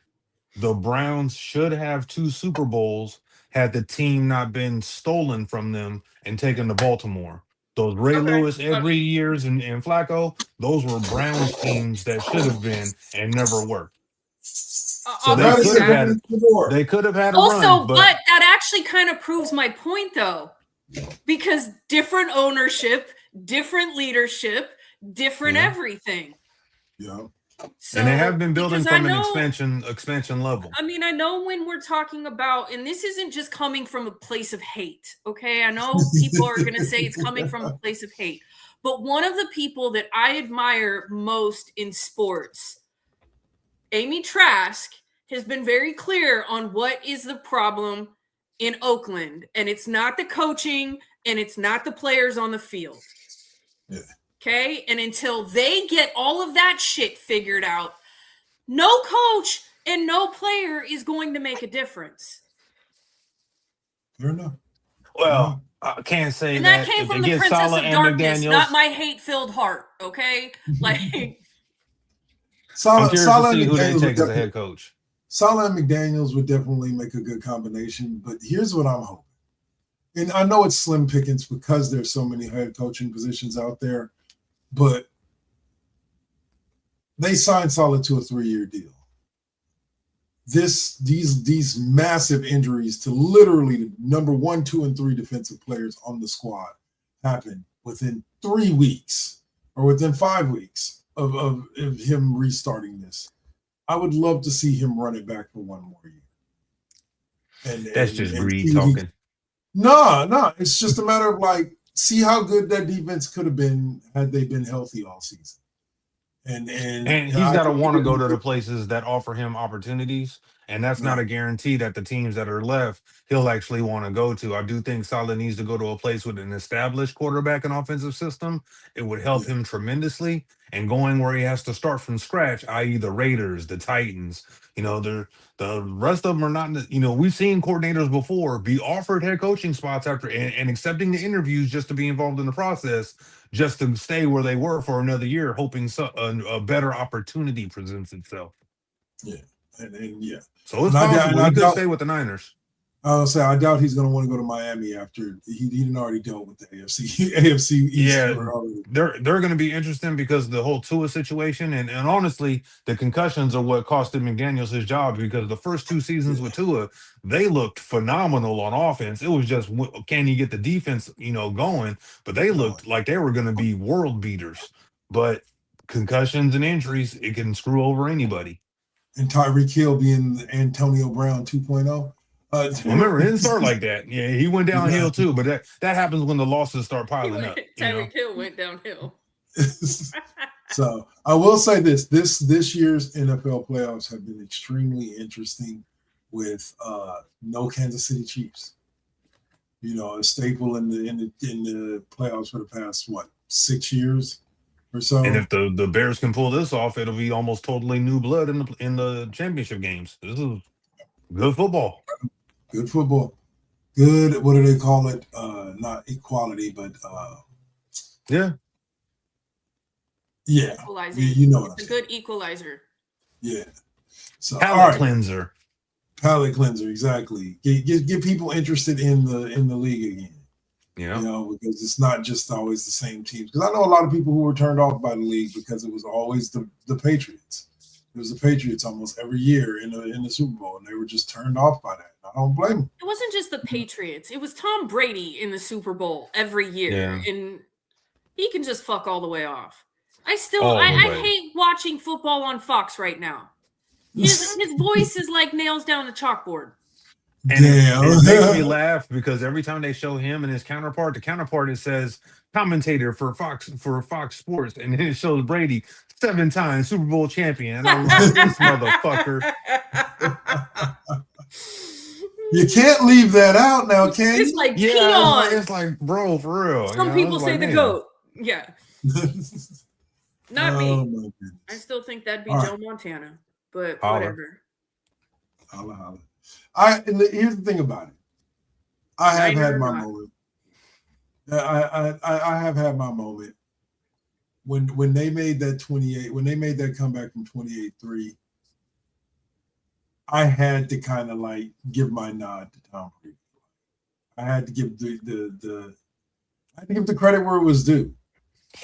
the Browns should have 2 Super Bowls had the team not been stolen from them and taken to Baltimore. Those Ray Lewis every years and Flacco, those were Browns teams that should have been and never worked. So they could have had a run. But that actually kind of proves my point, though, because different ownership, different leadership, different everything. Yeah. So, and they have been building from an expansion level. I mean, I know when we're talking about, and this isn't just coming from a place of hate, okay? I know people are going to say it's coming from a place of hate, but one of the people that I admire most in sports, Amy Trask, has been very clear on what is the problem in Oakland, and it's not the coaching and it's not the players on the field. Yeah. Okay? And until they get all of that shit figured out, no coach and no player is going to make a difference. Fair enough. Well, I can't say and that came from the Princess of Darkness, not my hate-filled heart, okay? Like, I'm curious to see who they take as a head coach. Saleh and McDaniels would definitely make a good combination, but here's what I'm hoping. And I know it's slim pickings because there's so many head coaching positions out there, but they signed Saleh to a 3-year deal. These massive injuries to literally the number 1, 2, and 3 defensive players on the squad happened within 3 weeks or within 5 weeks of him restarting this. I would love to see him run it back for 1 more year. That's just greed talking. No, it's just a matter of like, see how good that defense could have been had they been healthy all season. And he's got to want to go to the places that offer him opportunities, and that's not a guarantee that the teams that are left he'll actually want to go to. I do think Saleh needs to go to a place with an established quarterback and offensive system. It would help him tremendously. and going where he has to start from scratch, i.e., the Raiders, the Titans. The rest of them are not. We've seen coordinators before be offered head coaching spots after and accepting the interviews just to be involved in the process, just to stay where they were for another year, hoping a better opportunity presents itself. Yeah, and yeah. So it's And possible he could stay with the Niners. I'll say I doubt he's going to want to go to Miami after he didn't already dealt with the AFC East. Yeah, they're going to be interesting because the whole Tua situation and honestly, the concussions are what costed McDaniels his job, because the first 2 seasons with Tua, they looked phenomenal on offense. It was just, can you get the defense, going? But they looked like they were going to be world beaters. But concussions and injuries, it can screw over anybody. And Tyreek Hill being Antonio Brown 2.0. Remember, it didn't start like that. Yeah, he went downhill too, but that happens when the losses start piling up. Tyreek Hill went downhill. So I will say this year's NFL playoffs have been extremely interesting with no Kansas City Chiefs. A staple in the playoffs for the past 6 years or so. And if the Bears can pull this off, it'll be almost totally new blood in the championship games. This is good football. Good football. Good, what do they call it? Not equality, but equalizer. You know what it's a good equalizer. Yeah. So palate cleanser. Palate cleanser, exactly. Get people interested in the league again. Yeah. Because it's not just always the same teams. Because I know a lot of people who were turned off by the league because it was always the Patriots. It was the Patriots almost every year in the Super Bowl, and they were just turned off by that. I don't blame them. It wasn't just the Patriots. It was Tom Brady in the Super Bowl every year, and he can just fuck all the way off. I hate watching football on Fox right now. His voice is like nails down the chalkboard. And it makes me laugh because every time they show him and his counterpart, the counterpart, it says commentator for Fox Sports, and then it shows Brady 7-time Super Bowl champion. And I'm like, this motherfucker. You can't leave that out now, can you? It's like peon. It's like, bro, for real. Some people say the GOAT. Yeah. Not me. I still think that'd be Joe Montana, but whatever. Holla. Here's the thing about it. I have had my moment. I have had my moment when they made that 28, when they made that comeback from 28-3. I had to kind of like give my nod to Tom Brady. I had to give the credit where it was due.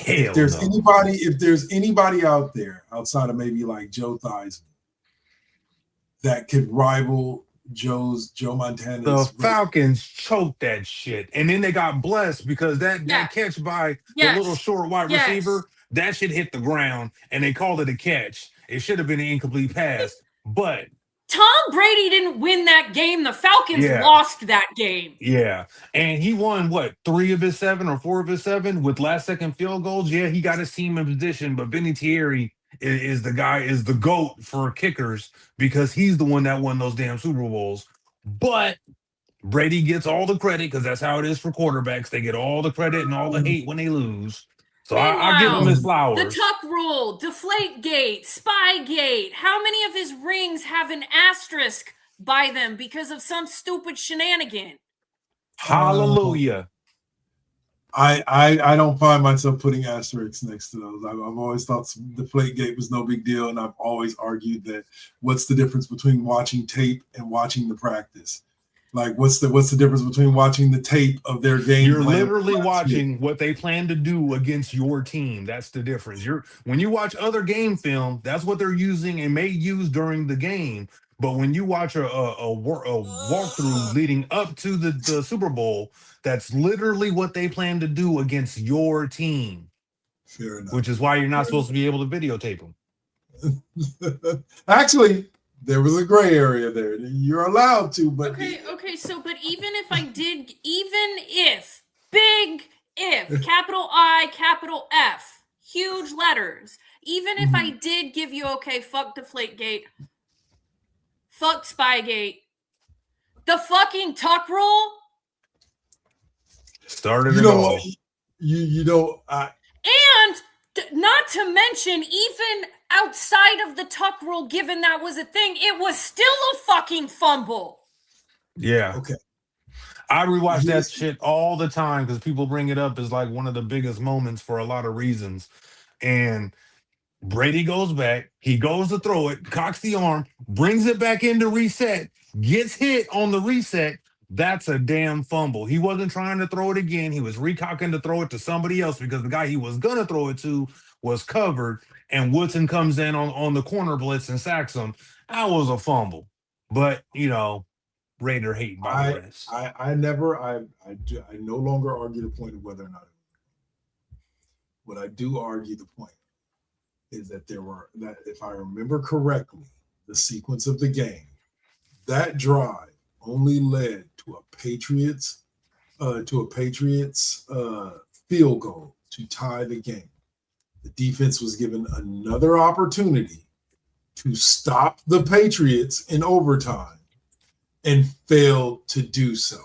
If there's anybody out there outside of maybe like Joe Theismann that could rival Joe Montana's. The Falcons choked that shit, and then they got blessed because that catch by the little short wide receiver, that shit hit the ground, and they called it a catch. It should have been an incomplete pass, but Tom Brady didn't win that game. The Falcons lost that game. Yeah, and he won 3 of his 7 or 4 of his 7 with last-second field goals. Yeah, he got his team in position, but Vinatieri is the GOAT for kickers because he's the one that won those damn Super Bowls. But Brady gets all the credit because that's how it is for quarterbacks. They get all the credit and all the hate when they lose. So I give him his flowers. The Tuck Rule, Deflategate, Spygate. How many of his rings have an asterisk by them because of some stupid shenanigan? Hallelujah. I don't find myself putting asterisks next to those. I've always thought Deflategate was no big deal, and I've always argued that what's the difference between watching tape and watching the practice? Like, what's the difference between watching the tape of their game? You're literally watching what they plan to do against your team. That's the difference. When you watch other game film, that's what they're using and may use during the game. But when you watch a walkthrough leading up to the Super Bowl, that's literally what they plan to do against your team. Fair enough. Which is why you're not supposed to be able to videotape them. Actually, there was a gray area there. You're allowed to, but okay. So, but even if big if, capital I, capital F, huge letters. Even if I did give you fuck Deflategate, fuck Spygate, the fucking Tuck Rule started it all. And Not to mention, even outside of the tuck rule, given that was a thing, it was still a fucking fumble. Yeah. Okay. I rewatch that shit all the time because people bring it up as like one of the biggest moments for a lot of reasons. And Brady goes back, he goes to throw it, cocks the arm, brings it back into reset, gets hit on the reset. That's a damn fumble. He wasn't trying to throw it again. He was recocking to throw it to somebody else because the guy he was going to throw it to was covered, and Woodson comes in on the corner blitz and sacks him. That was a fumble. But, Raider hate by the rest. I no longer argue the point of whether or not. What I do argue the point is that that if I remember correctly, the sequence of the game, that drive only led to a Patriots field goal to tie the game. The defense was given another opportunity to stop the Patriots in overtime and failed to do so.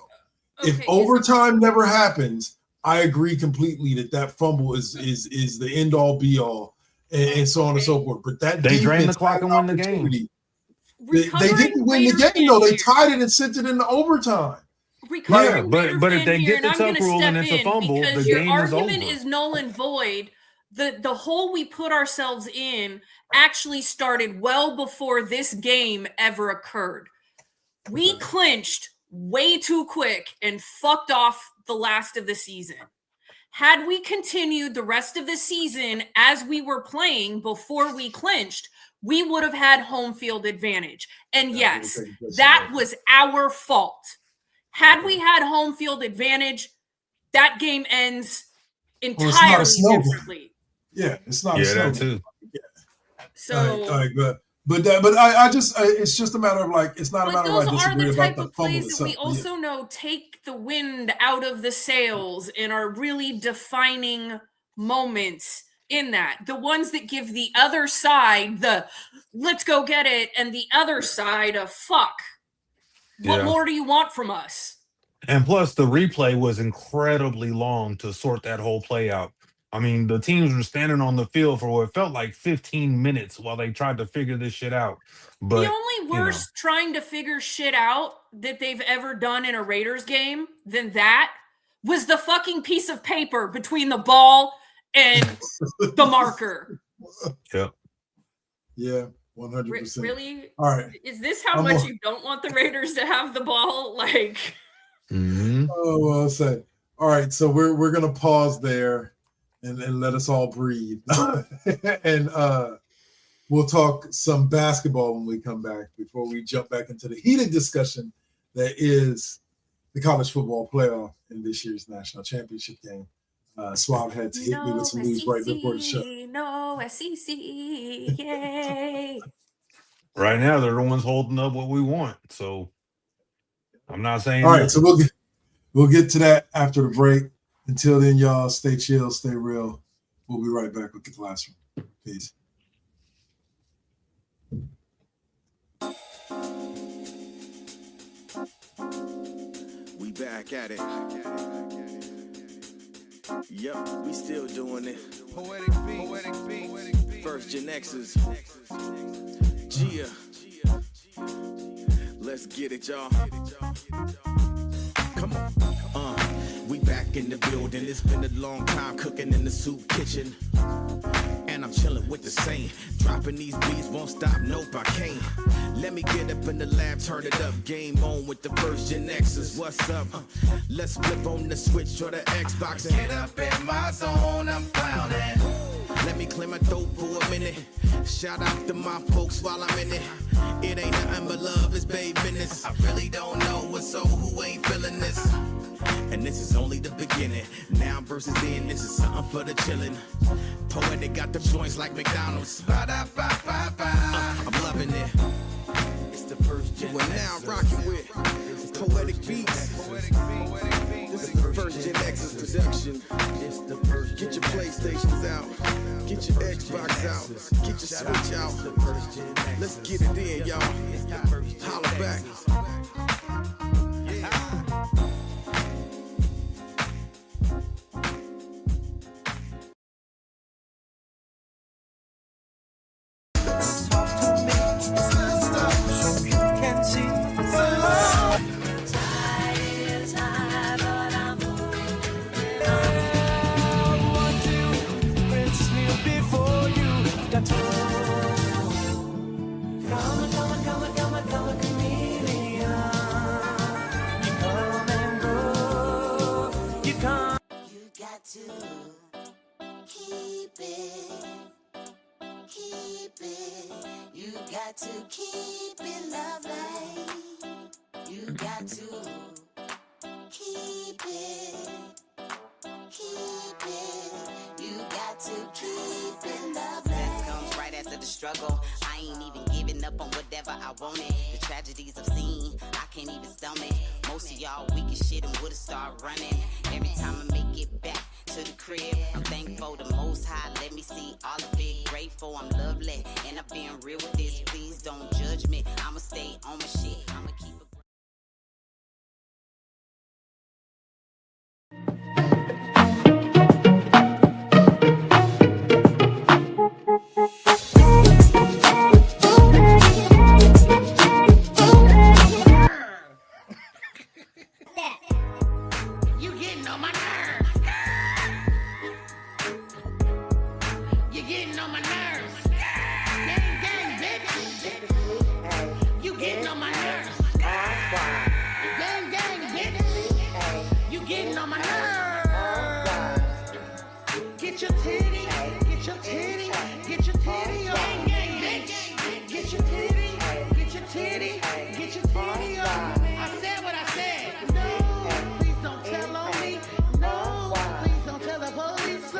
Okay, if overtime never happens, I agree completely that fumble is the end all be all. And so on and so forth. But that they drained the clock and won the game. They didn't win the game, though. They tied it and sent it into overtime. Yeah, but if they get the tuck rule and it's a fumble, the game is over. Your argument is null and void. The hole we put ourselves in actually started well before this game ever occurred. We clinched way too quick and fucked off the last of the season. Had we continued the rest of the season as we were playing before we clinched, we would have had home field advantage. And yes, that was our fault. Had we had home field advantage, that game ends entirely differently. Yeah, it's not a snow that too. Yeah. So, but I just it's just a matter of like it's not a matter of I disagree about the fumble itself. That we also know take the wind out of the sails and are really defining moments in that. The ones that give the other side the let's go get it and the other side a fuck. What more do you want from us? And plus the replay was incredibly long to sort that whole play out. I mean, the teams were standing on the field for what felt like 15 minutes while they tried to figure this shit out. But the only worst trying to figure shit out that they've ever done in a Raiders game than that was the fucking piece of paper between the ball and the marker. Yep. Yeah, 100%. Really? All right. Is this how much you don't want the Raiders to have the ball? Like, oh, well, I'll say. All right, so we're gonna pause there. And let us all breathe. And we'll talk some basketball when we come back before we jump back into the heated discussion that is the college football playoff in this year's national championship game. Suave had to hit me with some news right before the show. No, SEC, yay. Right now, they're the ones holding up what we want. So I'm not saying. All right, so we'll get to that after the break. Until then, y'all, stay chill, stay real. We'll be right back with the classroom. Peace. We back at it. Yep, we still doing it. Poetic beat. First GenXers. Gia. Let's get it, y'all. Come on. We back in the building. It's been a long time cooking in the soup kitchen. And I'm chilling with the same. Dropping these beats, won't stop, nope, I can't. Let me get up in the lab, turn it up. Game on with the first GenXers. What's up? Let's flip on the switch or the Xbox and get up in my zone, I'm clowning. Let me clear my throat for a minute. Shout out to my folks while I'm in it. It ain't nothing but love, it's babe business. I really don't know what's so who ain't feeling this. And this is only the beginning. Now versus then, this is something for the chillin'. Poetic got the joints like McDonald's. I'm loving it. It's the first gen. We're now rocking with Poetic Beats. This is the first GenXers production. Get your PlayStations out. Get your Xbox out. Get your Switch out. Let's get it in, y'all. Holla back. Talk to me, so you can see. Before you got to come a chameleon. You come and go. You come. You got to keep it. You got to keep it lovely. You got to keep it. You got to keep it lovely. Success comes right after the struggle. I ain't even giving up on whatever I wanted. The tragedies I've seen, I can't even stomach. Most of y'all weak as shit and would've started running. Every time I make it back to the crib, I'm thankful the Most High let me see all of it. Grateful I'm lovely, and I'm being real with this. Please don't judge me. I'ma stay on my shit. I'ma keep it. You getting on my nerves. You getting on my nerves. Gang, gang, bitch. You getting on my nerves. Gang, gang, bitch. You getting on my nerves. Get your titty, get your titty, get your titty on. Gang, gang, bitch. Get your titty, get your titty, get your titty on. I said what I said. No, please don't tell on me. No, please don't tell the police.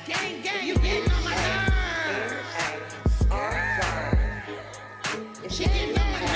Gang, gang, you getting on my nerves. She getting on my nerves.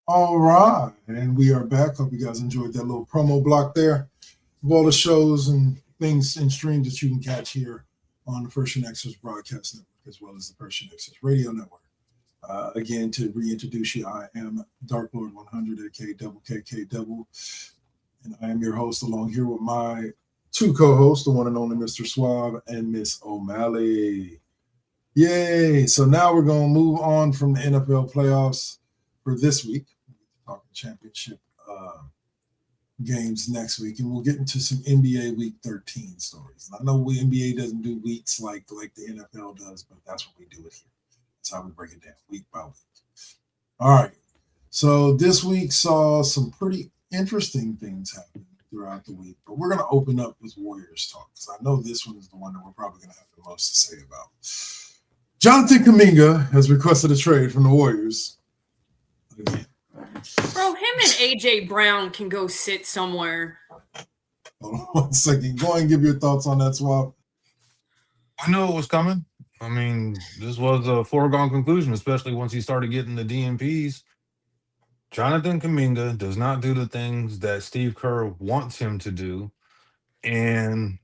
All right, and we are back. Hope you guys enjoyed that little promo block there of all the shows and things and streams that you can catch here on the First GenXers Broadcast Network, as well as the First GenXers Radio Network. Again, to reintroduce you, I am Dark Lord 100, aka Double KK Double, and I am your host along here with my two co-hosts, the one and only Mr. Suave and Miss O'Malley. Yay! So now we're going to move on from the NFL playoffs for this week. Talking championship games next week, and we'll get into some NBA Week 13 stories. And I know NBA doesn't do weeks like the NFL does, but that's what we do it here. That's how we break it down week by week. All right. So this week saw some pretty interesting things happen throughout the week, but we're going to open up with Warriors talk because I know this one is the one that we're probably going to have the most to say about. Jonathan Kuminga has requested a trade from the Warriors again. Bro, him and AJ Brown can go sit somewhere. Hold on 1 second. Go ahead and give your thoughts on that, Swap. I knew it was coming. I mean, this was a foregone conclusion, especially once he started getting the DMPs. Jonathan Kuminga does not do the things that Steve Kerr wants him to do. And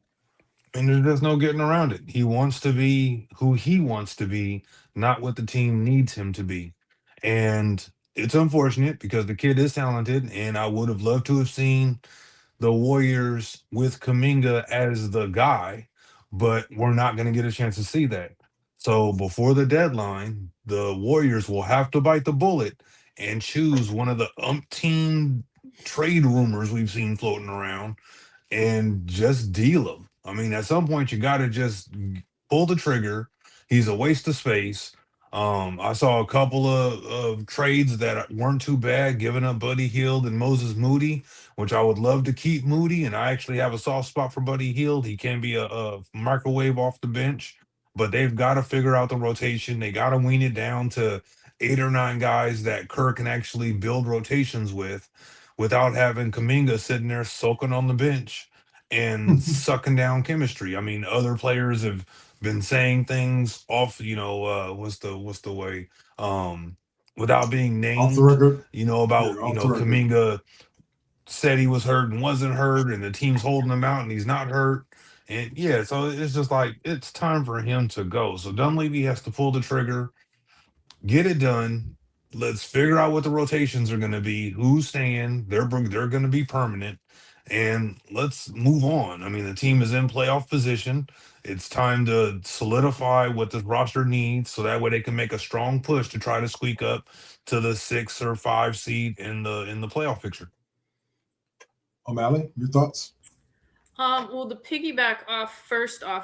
And there's just no getting around it. He wants to be who he wants to be, not what the team needs him to be. And it's unfortunate because the kid is talented, and I would have loved to have seen the Warriors with Kaminga as the guy, but we're not going to get a chance to see that. So before the deadline, the Warriors will have to bite the bullet and choose one of the umpteen trade rumors we've seen floating around and just deal him. I mean, at some point, you got to just pull the trigger. He's a waste of space. I saw a couple of trades that weren't too bad, giving up Buddy Hield and Moses Moody, which I would love to keep Moody. And I actually have a soft spot for Buddy Hield. He can be a microwave off the bench, but they've got to figure out the rotation. They got to wean it down to 8 or 9 guys that Kerr can actually build rotations with without having Kaminga sitting there soaking on the bench and sucking down chemistry. I mean, other players have been saying things off, what's the way? Without being Off the named, record. Yeah, about, off the record. Kaminga said he was hurt and wasn't hurt, and the team's holding him out and he's not hurt. And yeah, so it's just like it's time for him to go. So Dunleavy has to pull the trigger, get it done. Let's figure out what the rotations are going to be. Who's staying? They're going to be permanent, and let's move on. I mean, the team is in playoff position. It's time to solidify what this roster needs, so that way they can make a strong push to try to squeak up to the 6 or 5 seed in the playoff picture. O'Malley, your thoughts? Well, to piggyback off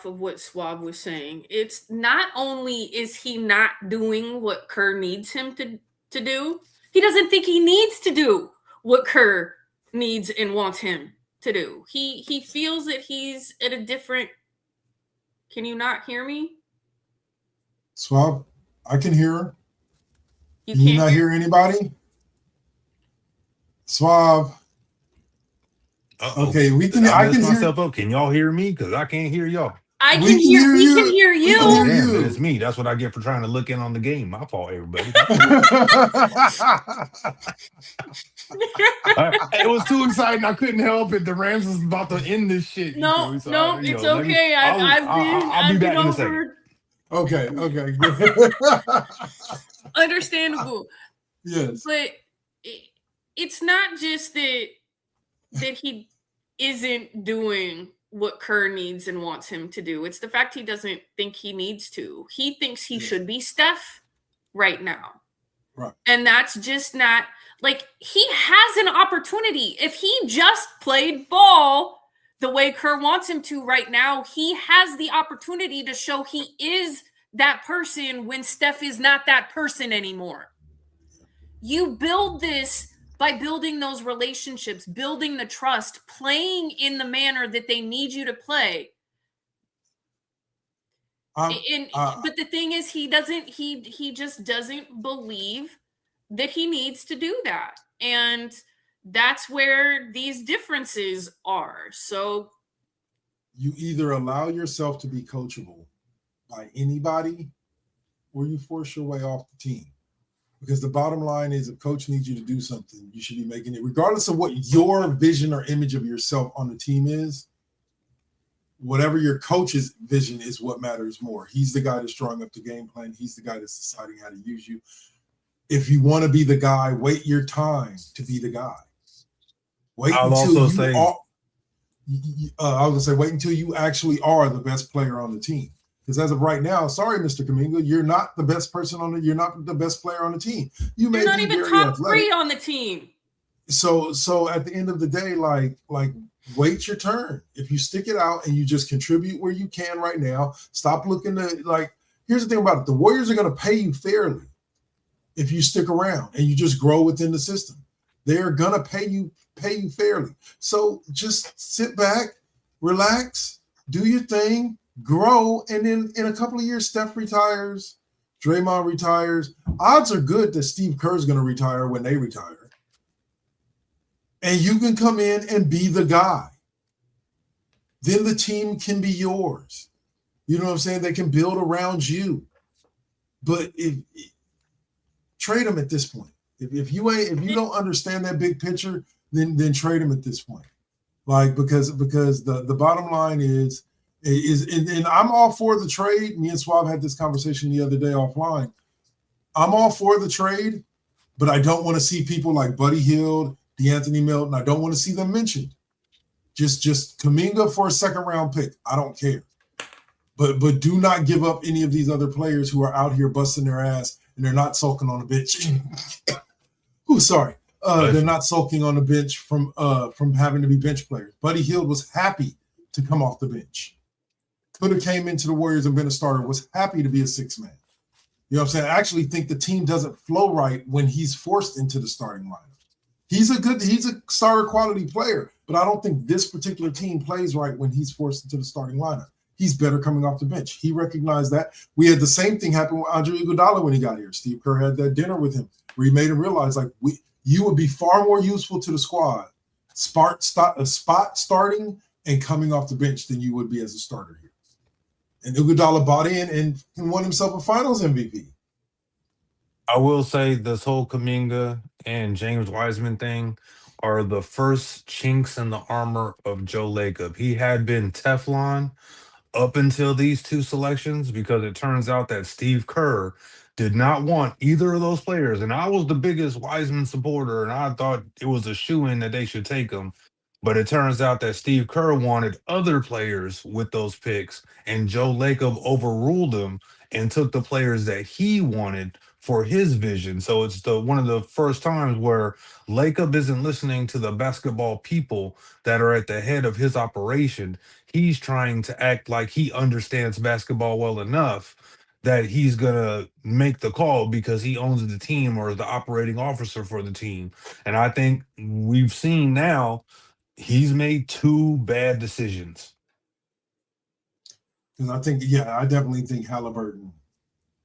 of what Swab was saying, it's not only is he not doing what Kerr needs him to do, he doesn't think he needs to do what Kerr needs and wants him to do. He feels that he's at a different. Can you not hear me? Swab, I can hear her. You Can you can't not hear anybody? Swab. Uh-oh. Okay, we can. Did I I can mess hear. myself up. Can y'all hear me? Because I can't hear y'all. I We can can hear. hear We you. can hear We you. can hear Damn, you. then it's me. That's what I get for trying to look in on the game. My fault, everybody. It was too exciting. I couldn't help it. The Rams is about to end this shit. No, Joey, so no, you it's know, let me- okay. I'll be back in a second. over. Okay, good. Understandable. Yes. But it's not just that he isn't doing what Kerr needs and wants him to do. It's the fact he doesn't think he needs to. He thinks he should be Steph right now. Right. And that's just not like he has an opportunity. If he just played ball the way Kerr wants him to right now, he has the opportunity to show he is that person when Steph is not that person anymore. You build this by building those relationships, building the trust, playing in the manner that they need you to play. But the thing is, he just doesn't believe that he needs to do that. And that's where these differences are. So you either allow yourself to be coachable by anybody or you force your way off the team. Because the bottom line is if coach needs you to do something, you should be making it, regardless of what your vision or image of yourself on the team is. Whatever your coach's vision is what matters more. He's the guy that's drawing up the game plan. He's the guy that's deciding how to use you. If you want to be the guy, wait your time to be the guy. Wait until you actually are the best player on the team. Because as of right now, sorry, Mr. Kaminga, you're not the best person you're not the best player on the team. You're not even top 3 on the team. So at the end of the day, like wait your turn. If you stick it out and you just contribute where you can right now, stop looking to here's the thing about it. The Warriors are going to pay you fairly if you stick around and you just grow within the system. They're going to pay you fairly. So just sit back, relax, do your thing, grow, and then in a couple of years, Steph retires, Draymond retires. Odds are good that Steve Kerr is going to retire when they retire. And you can come in and be the guy. Then the team can be yours. You know what I'm saying? They can build around you. But trade them at this point. If you don't understand that big picture, then trade them at this point. Like because the bottom line is And I'm all for the trade. Me and Swab had this conversation the other day offline. I'm all for the trade, but I don't want to see people like Buddy Hield, DeAnthony Melton. I don't want to see them mentioned. Just Kuminga for a second round pick. I don't care. But do not give up any of these other players who are out here busting their ass and they're not sulking on the bench. Sorry. They're not sulking on the bench from having to be bench players. Buddy Hield was happy to come off the bench. Could have came into the Warriors and been a starter, was happy to be a six man. You know what I'm saying? I actually think the team doesn't flow right when he's forced into the starting lineup. He's a starter quality player, but I don't think this particular team plays right when he's forced into the starting lineup. He's better coming off the bench. He recognized that. We had the same thing happen with Andre Iguodala when he got here. Steve Kerr had that dinner with him where he made him realize, like, you would be far more useful to the squad, spot starting and coming off the bench than you would be as a starter here. And Iguodala bought in and won himself a Finals MVP. I will say this whole Kuminga and James Wiseman thing are the first chinks in the armor of Joe Lacob. He had been Teflon up until these two selections because it turns out that Steve Kerr did not want either of those players. And I was the biggest Wiseman supporter, and I thought it was a shoo-in that they should take him. But it turns out that Steve Kerr wanted other players with those picks, and Joe Lacob overruled him and took the players that he wanted for his vision. So it's one of the first times where Lacob isn't listening to the basketball people that are at the head of his operation. He's trying to act like he understands basketball well enough that he's going to make the call because he owns the team or is the operating officer for the team. And I think we've seen now he's made two bad decisions. Because I definitely think Halliburton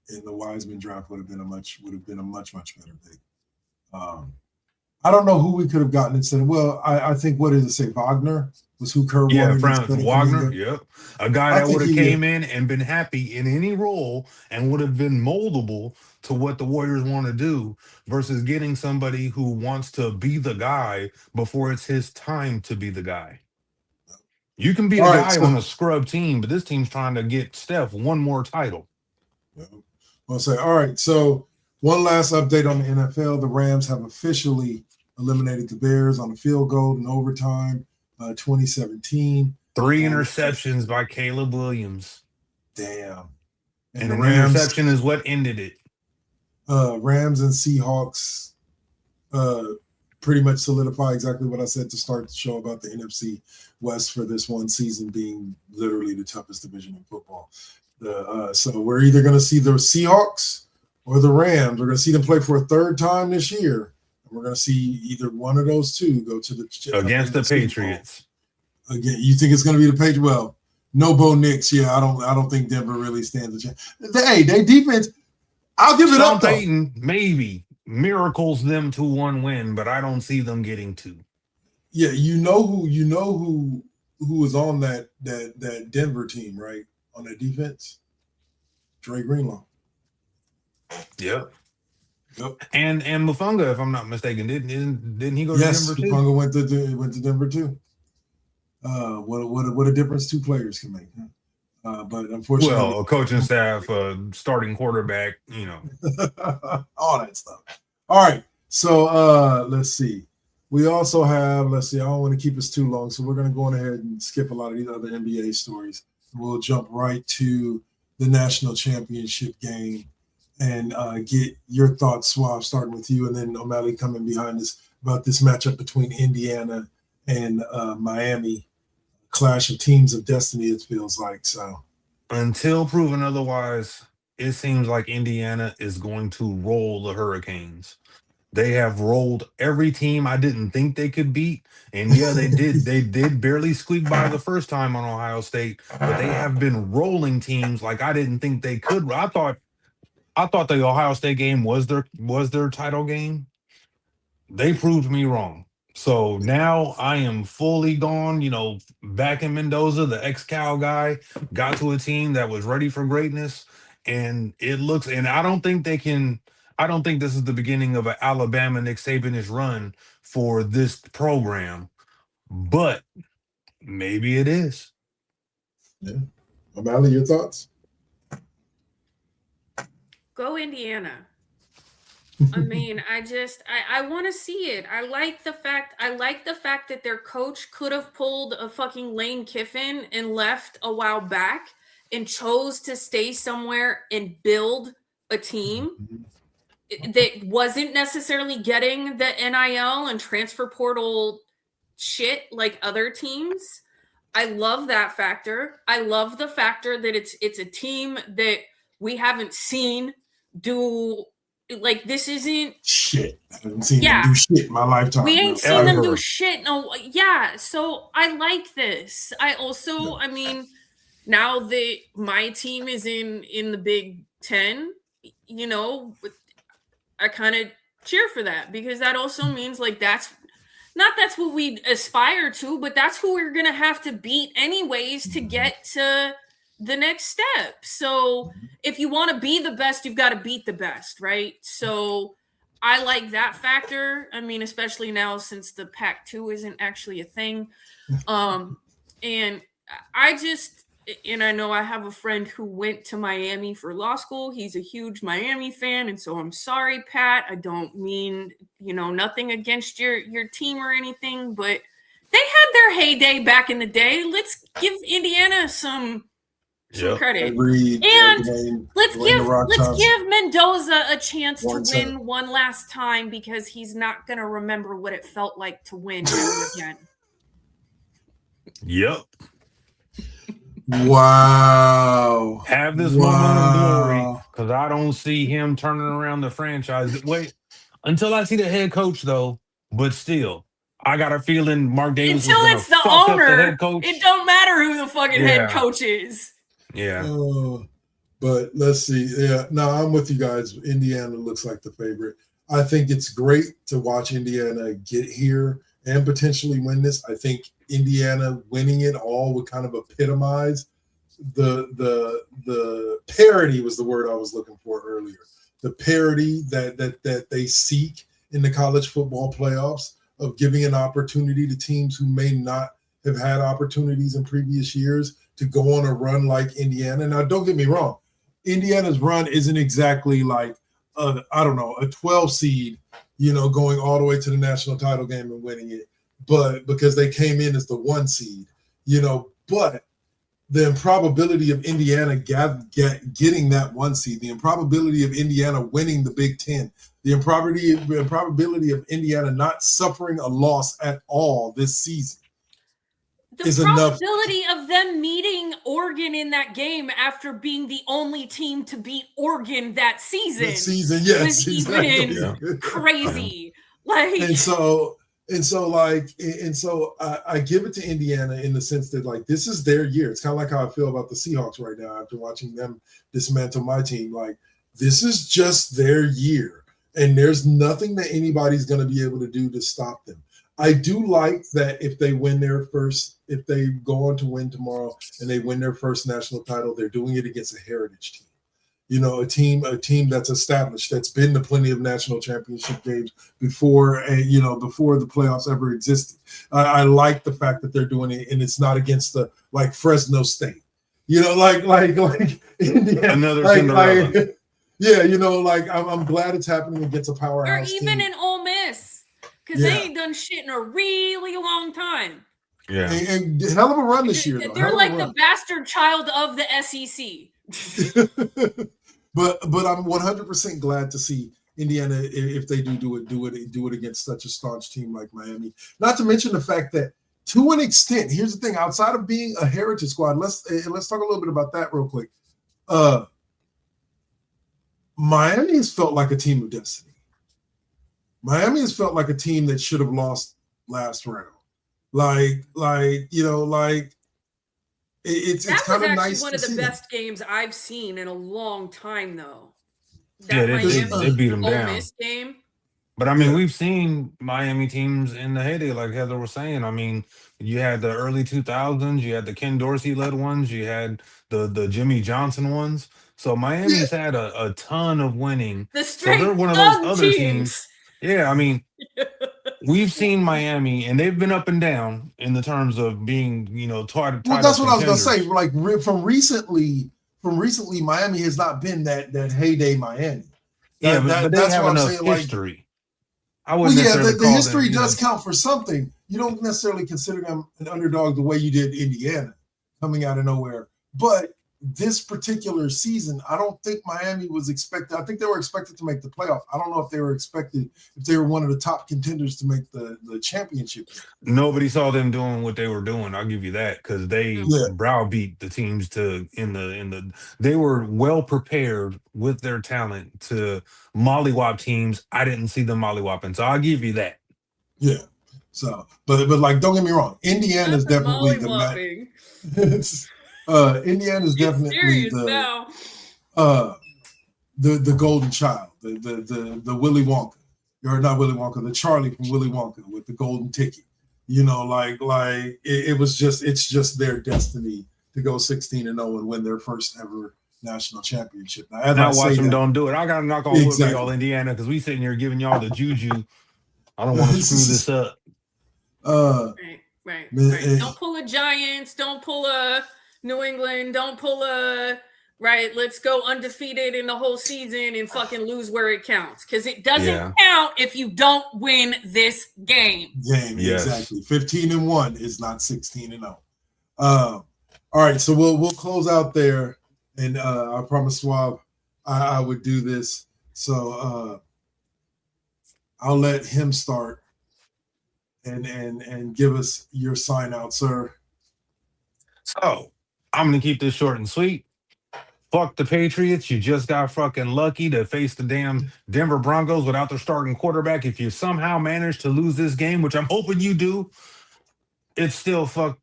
in the Wiseman draft would have been a much better pick. I don't know who we could have gotten instead of. Well, I think what did it say? Wagner was who Kerr wanted. Franz Wagner. Yep, a guy that would have came in and been happy in any role and would have been moldable to what the Warriors want to do, versus getting somebody who wants to be the guy before it's his time to be the guy. You can be a guy on a scrub team, but this team's trying to get Steph one more title. Yeah. I'll say, all right, so one last update on the NFL. The Rams have officially eliminated the Bears on a field goal in overtime, 2017. 3 interceptions by Caleb Williams. Damn. And an interception is what ended it. Rams and Seahawks pretty much solidify exactly what I said to start the show about the NFC West for this one season being literally the toughest division in football. So we're either going to see the Seahawks or the Rams. We're going to see them play for a third time this year. And we're going to see either one of those two go to the against the Patriots. Again, you think it's going to be the Patriots? Well, no Bo Nix. Yeah, I don't think Denver really stands a chance. Hey, they defense. I'll give it up. Payton maybe miracles them to one win, but I don't see them getting two. Yeah, you know who was on that Denver team, right? On their defense, Dre Greenlaw. Yep. And Mufunga, if I'm not mistaken, didn't he go to Denver too? Yes, Mufunga went to Denver too. What a difference two players can make. Huh? But unfortunately, a coaching staff, starting quarterback, all that stuff. All right, so let's see. We also have, I don't want to keep us too long, so we're going to go on ahead and skip a lot of these other NBA stories. We'll jump right to the national championship game and get your thoughts, Swab, starting with you, and then O'Malley coming behind us about this matchup between Indiana and Miami. Clash of teams of destiny, it feels like. So until proven otherwise, it seems like Indiana is going to roll the Hurricanes. They have rolled every team I didn't think they could beat. And yeah, they did. They did barely squeak by the first time on Ohio State, but they have been rolling teams like I didn't think they could. I thought the Ohio State game was their title game. They proved me wrong. So now I am fully gone, back in Mendoza, the ex-Cal guy, got to a team that was ready for greatness. And I don't think this is the beginning of an Alabama Nick Saban-ish run for this program, but maybe it is. Yeah. O'Malley, your thoughts? Go Indiana. I mean, I want to see it. I like the fact that their coach could have pulled a fucking Lane Kiffin and left a while back and chose to stay somewhere and build a team that wasn't necessarily getting the NIL and transfer portal shit like other teams. I love that factor. I love the factor that it's a team that we haven't seen do, like, this isn't Shit. I haven't seen them do shit in my lifetime. we ain't seen them do Ever. shit. No, yeah. So I like this. I mean, now that my team is in the Big Ten, you know, I kind of cheer for that, because that also means, like, that's what we aspire to, but that's who we're gonna have to beat anyways to get to the next step. So if you want to be the best, you've got to beat the best, right? So I like that factor. I mean, especially now since the Pac-2 isn't actually a thing. And I know I have a friend who went to Miami for law school. He's a huge Miami fan, and so I'm sorry, Pat. I don't mean, nothing against your team or anything, but they had their heyday back in the day. Let's give Indiana some credit. Agreed. And let's Dwayne give Mendoza a chance One to time. win one last time, because he's not going to remember what it felt like to win ever again. Yep. Wow. Have this moment of glory, because I don't see him turning around the franchise. Wait until I see the head coach, though. But still, I got a feeling Mark Davis Until was going it's to the fuck up the owner, head coach. it don't matter who the fucking head Yeah. coach is. Yeah. But let's see. Yeah, no, I'm with you guys. Indiana looks like the favorite. I think it's great to watch Indiana get here and potentially win this. I think Indiana winning it all would kind of epitomize the parity was the word I was looking for earlier. The parity that they seek in the college football playoffs, of giving an opportunity to teams who may not have had opportunities in previous years to go on a run like Indiana. Now, don't get me wrong. Indiana's run isn't exactly like a 12 seed, going all the way to the national title game and winning it, but because they came in as the 1 seed, but the improbability of Indiana getting that 1 seed, the improbability of Indiana winning the Big Ten, the improbability of Indiana not suffering a loss at all this season. The probability of them meeting Oregon in that game after being the only team to beat Oregon that season. Yes, was exactly. even crazy. Like, and so I give it to Indiana in the sense that, like, this is their year. It's kind of like how I feel about the Seahawks right now after watching them dismantle my team. Like, this is just their year, and there's nothing that anybody's going to be able to do to stop them. I do like that if they go on to win tomorrow and they win their first national title, they're doing it against a heritage team. A team that's established, that's been to plenty of national championship games before the playoffs ever existed. I like the fact that they're doing it, and it's not against like Fresno State, like Indiana, Another Cinderella. I'm glad it's happening against a powerhouse or even team. in Ole Miss, because they ain't done shit in a really long time. Yeah, and hell of a run this year. They're like the bastard child of the SEC. But I'm 100% glad to see Indiana, if they do it against such a staunch team like Miami. Not to mention the fact that, to an extent, here's the thing: outside of being a heritage squad, let's talk a little bit about that real quick. Miami has felt like a team of destiny. Miami has felt like a team that should have lost last round. It's kind of nice. One of the best games I've seen in a long time, though. They beat them down. Miss game. But I mean, we've seen Miami teams in the heyday, like Heather was saying. I mean, you had the early 2000s, you had the Ken Dorsey led ones, you had the Jimmy Johnson ones. So Miami's had a ton of winning. The straight so they're one of those other teams. Yeah, I mean, we've seen Miami, and they've been up and down in the terms of being, title Well, that's what I was gonna say. contenders. Like from recently, Miami has not been that heyday Miami. But they That's have what I'm enough saying. Like, history. I well, wouldn't yeah, necessarily the call history them, does count for something. You don't necessarily consider them an underdog the way you did Indiana, coming out of nowhere. But this particular season, I don't think Miami was expected. I think they were expected to make the playoff. I don't know if they were one of the top contenders to make the championship. nobody saw them doing what they were doing. I'll give you that, because they browbeat the teams they were well prepared with their talent to mollywop teams. I didn't see them mollywopping, so I'll give you that. Yeah. So, but like, don't get me wrong, Indiana's definitely mollywopping. Indiana's definitely the golden child, the Willy Wonka, or not Willy Wonka, the Charlie from Willy Wonka with the golden ticket. It's just their destiny to go 16-0 and win their first ever national championship. Now watch them don't do it. I gotta knock on wood for y'all, Indiana, because we sitting here giving y'all the juju. I don't want to screw this up. Right. Don't pull a Giants. Don't pull a New England. Don't pull a let's go undefeated in the whole season and fucking lose where it counts, because it doesn't count if you don't win this game. Exactly. 15-1 is not 16-0. All right, so we'll close out there, and I promised Swab I would do this, so I'll let him start and give us your sign out, sir. So I'm gonna keep this short and sweet. Fuck the Patriots. You just got fucking lucky to face the damn Denver Broncos without their starting quarterback. If you somehow manage to lose this game, which I'm hoping you do, it's still fuck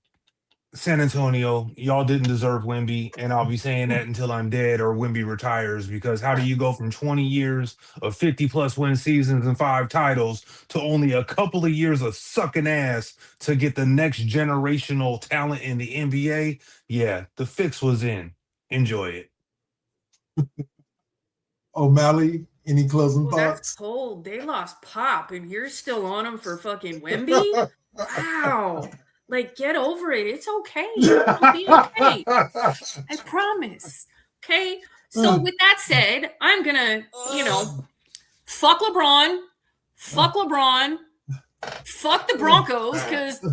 San Antonio. Y'all didn't deserve Wemby, and I'll be saying that until I'm dead or Wemby retires, because how do you go from 20 years of 50-plus win seasons and 5 titles to only a couple of years of sucking ass to get the next generational talent in the NBA? Yeah, the fix was in. Enjoy it. O'Malley, any closing thoughts? That's cold. They lost Pop, and you're still on them for fucking Wemby? Wow. Like, get over it. It's okay. It'll be okay. I promise. Okay? So with that said, I'm going to, fuck LeBron, fuck the Broncos, because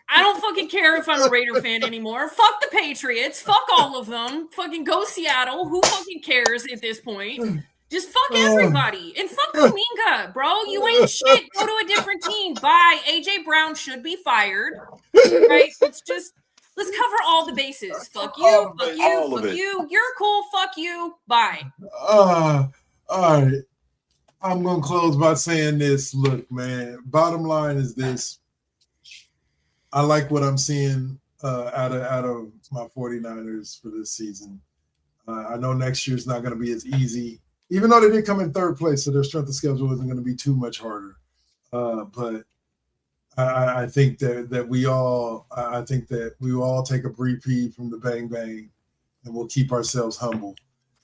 I don't fucking care if I'm a Raider fan anymore. Fuck the Patriots. Fuck all of them. Fucking go Seattle. Who fucking cares at this point? Just fuck everybody. And fuck Kuminga, bro. You ain't shit. Go to a different team. Bye. AJ Brown should be fired. Right? Let's cover all the bases. Fuck you. Fuck you. Fuck you. You're cool. Fuck you. Bye. All right. I'm going to close by saying this. Look, man, bottom line is this. I like what I'm seeing out of my 49ers for this season. I know next year's not going to be as easy, even though they did come in third place, so their strength of schedule isn't going to be too much harder. But I think that we all take a reprieve from the bang bang, and we'll keep ourselves humble,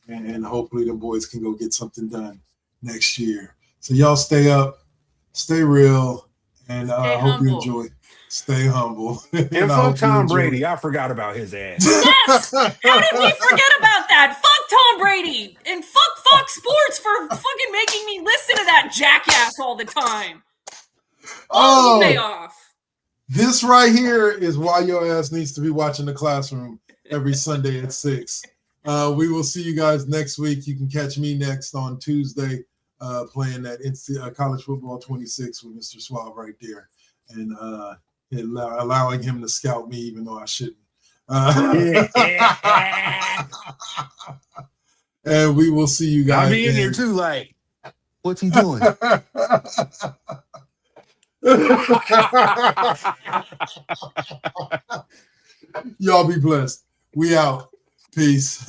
and hopefully the boys can go get something done next year. So y'all stay up, stay real, and I hope you enjoy. Stay humble. And fuck Tom Brady. I forgot about his ass. Yes! How did we forget about that? Fuck Tom Brady! And fuck Fox Sports for fucking making me listen to that jackass all the time. All the way off. This right here is why your ass needs to be watching The Classroom every Sunday at 6. We will see you guys next week. You can catch me next on Tuesday playing that College Football 26 with Mr. Suave right there. And allowing him to scout me even though I shouldn't. And we will see you guys. I'll be in here too, like, what's he doing? Y'all be blessed. We out. Peace.